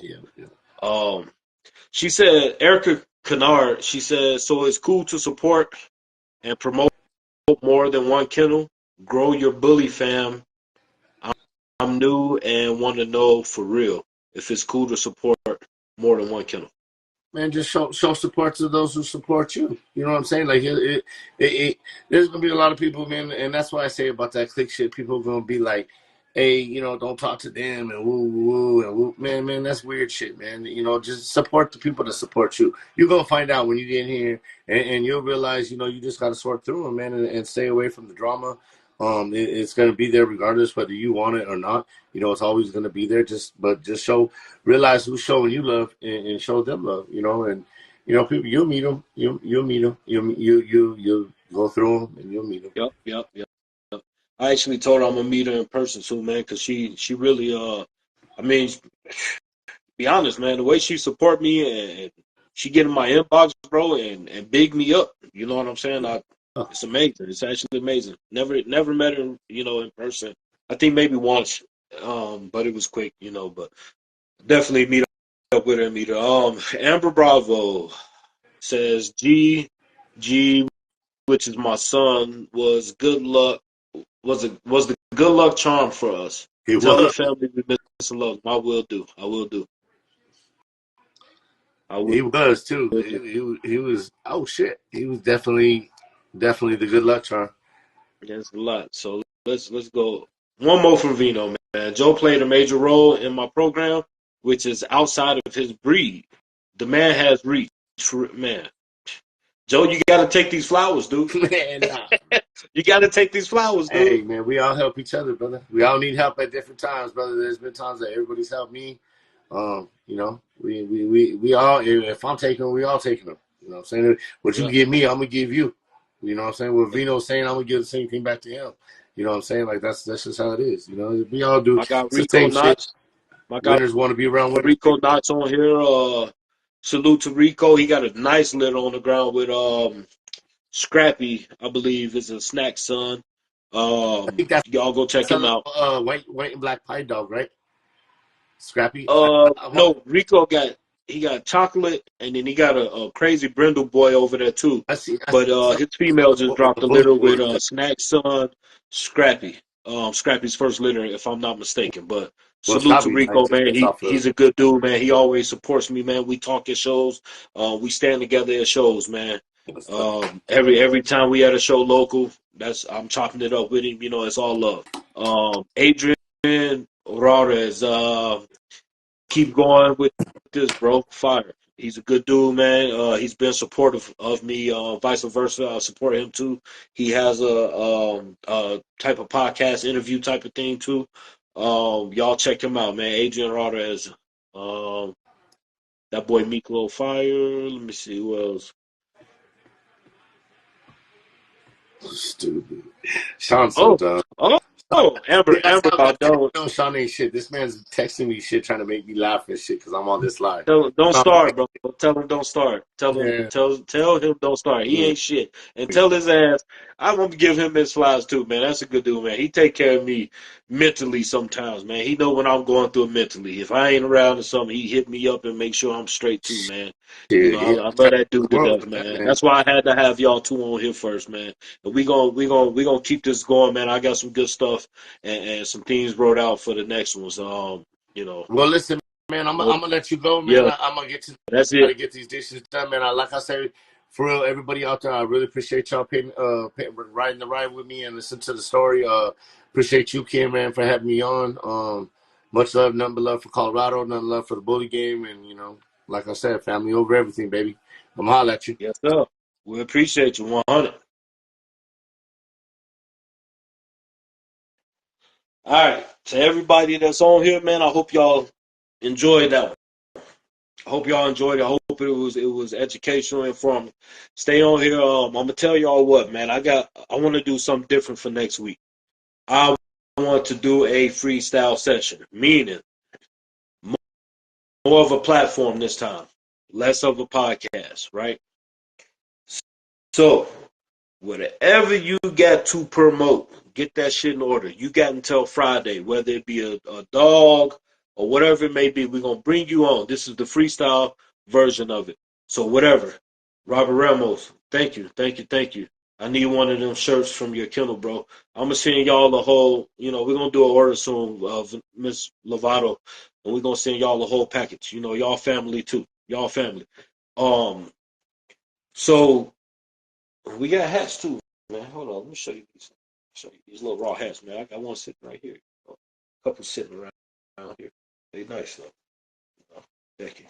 all.
yeah.
She said, Erica Kennard. She said, so it's cool to support and promote more than one kennel. Grow your bully fam. I'm new and want to know for real if it's cool to support more than one kennel.
Man, just show support to those who support you. You know what I'm saying? Like there's gonna be a lot of people, man, and that's why I say about that click shit. People are gonna be like, "Hey, don't talk to them and woo woo and woo." Man, that's weird shit, man. Just support the people that support you. You're gonna find out when you get here, and you'll realize, you just gotta sort through them, man, and stay away from the drama. It's gonna be there regardless whether you want it or not. It's always gonna be there. But just realize who's showing you love and show them love, and people, you'll meet them, you'll meet them, you'll go through them and you'll meet them.
Yep. I actually told her I'm gonna meet her in person soon, man, because she really I mean, be honest, man, the way she support me and she get in my inbox, bro, and big me up. You know what I'm saying?
Oh,
It's amazing. It's actually amazing. Never met her, in person. I think maybe once, but it was quick, but definitely meet up with her and meet her. Amber Bravo says G, which is my son, was good luck was the good luck charm for us.
he
Tell the
was,
family we miss and love them. I will do. I will do. I will
he was too.
do.
He was. Oh shit, he was definitely Definitely the good luck charm.
That's a lot. So let's go. One more from Vino, man. Joe played a major role in my program, which is outside of his breed. The man has reach, man. Joe, you got to take these flowers, dude.
Man, nah.
You got to take these flowers,
Hey,
dude.
man, we all help each other, brother. We all need help at different times, brother. There's been times that everybody's helped me. We all, if I'm taking them, we all taking them. You know what I'm saying? What you
Yeah,
give me, I'm going to give you. You know what I'm saying? What Vino's saying, I'm going to give the same thing back to him. You know what I'm saying? Like, that's just how it is. You know, we all do.
I got
It's the
Rico
same shit.
Knots. I got
Winners want to be around winners.
Rico Knots on here. Salute to Rico. He got a nice litter on the ground with Scrappy, I believe, is a snack son.
I think that's
Y'all go check him
a
out.
white and black pie dog, right? Scrappy. I want.
No, Rico got chocolate, and then he got a crazy brindle boy over there too.
I see
But
some
his female just
with
dropped
the
a
bully
litter with
boys.
Snack Son, Scrappy. Scrappy's first litter, if I'm not mistaken. But
Well,
salute to
Scrappy's nice
Rico,
too.
man.
That's off of.
He's a good dude, man. He always supports me, man. We talk at shows. We stand together at shows, man. Every time we at a show local, I'm chopping it up with him. You know, it's all love. Adrian Rares, keep going with this, bro. Fire. He's a good dude, man. He's been supportive of me. Vice versa, I support him too. He has a type of podcast interview type of thing too. Y'all check him out, man. Adrian Rodriguez. Um, that boy Miklo Fire. Let me see who else.
Stupid. Sean's so
Oh,
dumb.
Amber about done.
No, Sean ain't shit. This man's texting me shit, trying to make me laugh and shit because I'm on this live.
Don't
Sean,
start, bro. Tell him don't start.
man,
Tell him don't start. He
mm,
ain't shit. And tell his ass I want to give him his flowers too, man. That's a good dude, man. He take care of me mentally sometimes, man. He know when I'm going through it mentally. If I ain't around or something, he hit me up and make sure I'm straight too, man. You
shit,
know,
he
I love that
the
dude to
world
death,
with that
man.
man.
That's why I had to have y'all two on here first, man. And we gonna keep this going, man. I got some good stuff and some things wrote out for the next ones. You know,
Well, listen, man, I'm gonna let you go, man.
yeah,
I'm gonna get to
that's
try to
it.
get these dishes done, man. Like I said, for real, everybody out there, I really appreciate y'all riding the ride with me and listen to the story. Appreciate you, Kim, man, for having me on. Much love, nothing but love for Colorado, nothing love for the bully game, and like I said, family over everything, baby. I'm gonna holler at you.
Yes, sir. We appreciate you 100. All right. To everybody that's on here, man, I hope y'all enjoyed that one. I hope y'all enjoyed it. I hope it was educational, informative. Stay on here. I'm gonna tell y'all what, man. I want to do something different for next week. I want to do a freestyle session, meaning more of a platform this time, less of a podcast, right? So whatever you got to promote, get that shit in order. You got until Friday, whether it be a dog or whatever it may be. We're going to bring you on. This is the freestyle version of it. So, whatever. Robert Ramos, thank you, thank you, thank you. I need one of them shirts from your kennel, bro. I'm going to send y'all the whole, we're going to do an order soon of Miss Lovato, and we're going to send y'all the whole package. Y'all family too. Y'all family. Um, so, we got hats too, man. Hold on, let me show you these. Show you these little raw hats, man. I got one sitting right here. A couple sitting around here. They nice though. Thank you.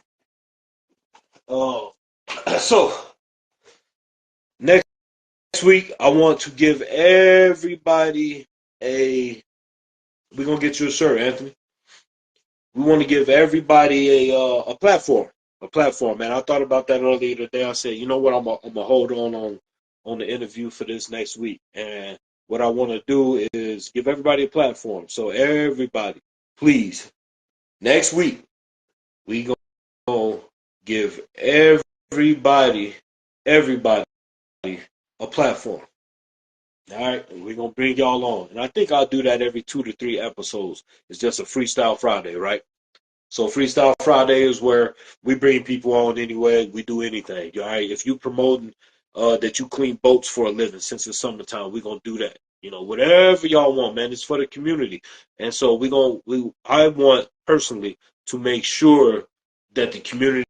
Oh, so next week I want to give everybody a. We're gonna get you a shirt, Anthony. We want to give everybody a platform. A platform, man. I thought about that earlier today. I said, you know what? I'm gonna hold on the interview for this next week, and what I want to do is give everybody a platform. So everybody, please, next week we gonna give everybody a platform. All right, and we're gonna bring y'all on, and I think I'll do that every 2 to 3 episodes. It's just a freestyle Friday, right? So Freestyle Friday is where we bring people on anyway. We do anything. All right. If you promoting that you clean boats for a living, since it's summertime, we're gonna do that. Whatever y'all want, man. It's for the community. And so I want personally to make sure that the community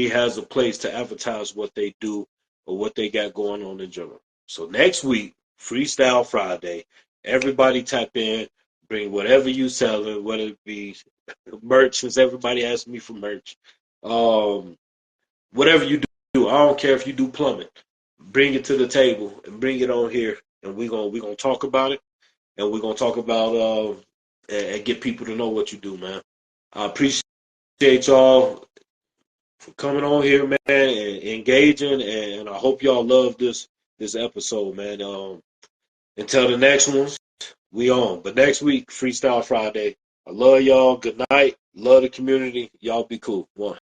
has a place to advertise what they do or what they got going on in general. So next week, Freestyle Friday, everybody tap in, bring whatever you selling, whether it be merch, since everybody asks me for merch. Um, Whatever you do, I don't care if you do plumbing. Bring it to the table and bring it on here, and we gonna talk about it, and we're gonna talk about and get people to know what you do, man. I appreciate y'all for coming on here, man, and engaging, and I hope y'all love this episode, man. Until the next one, we on. But next week, Freestyle Friday. I love y'all. Good night. Love the community. Y'all be cool. One.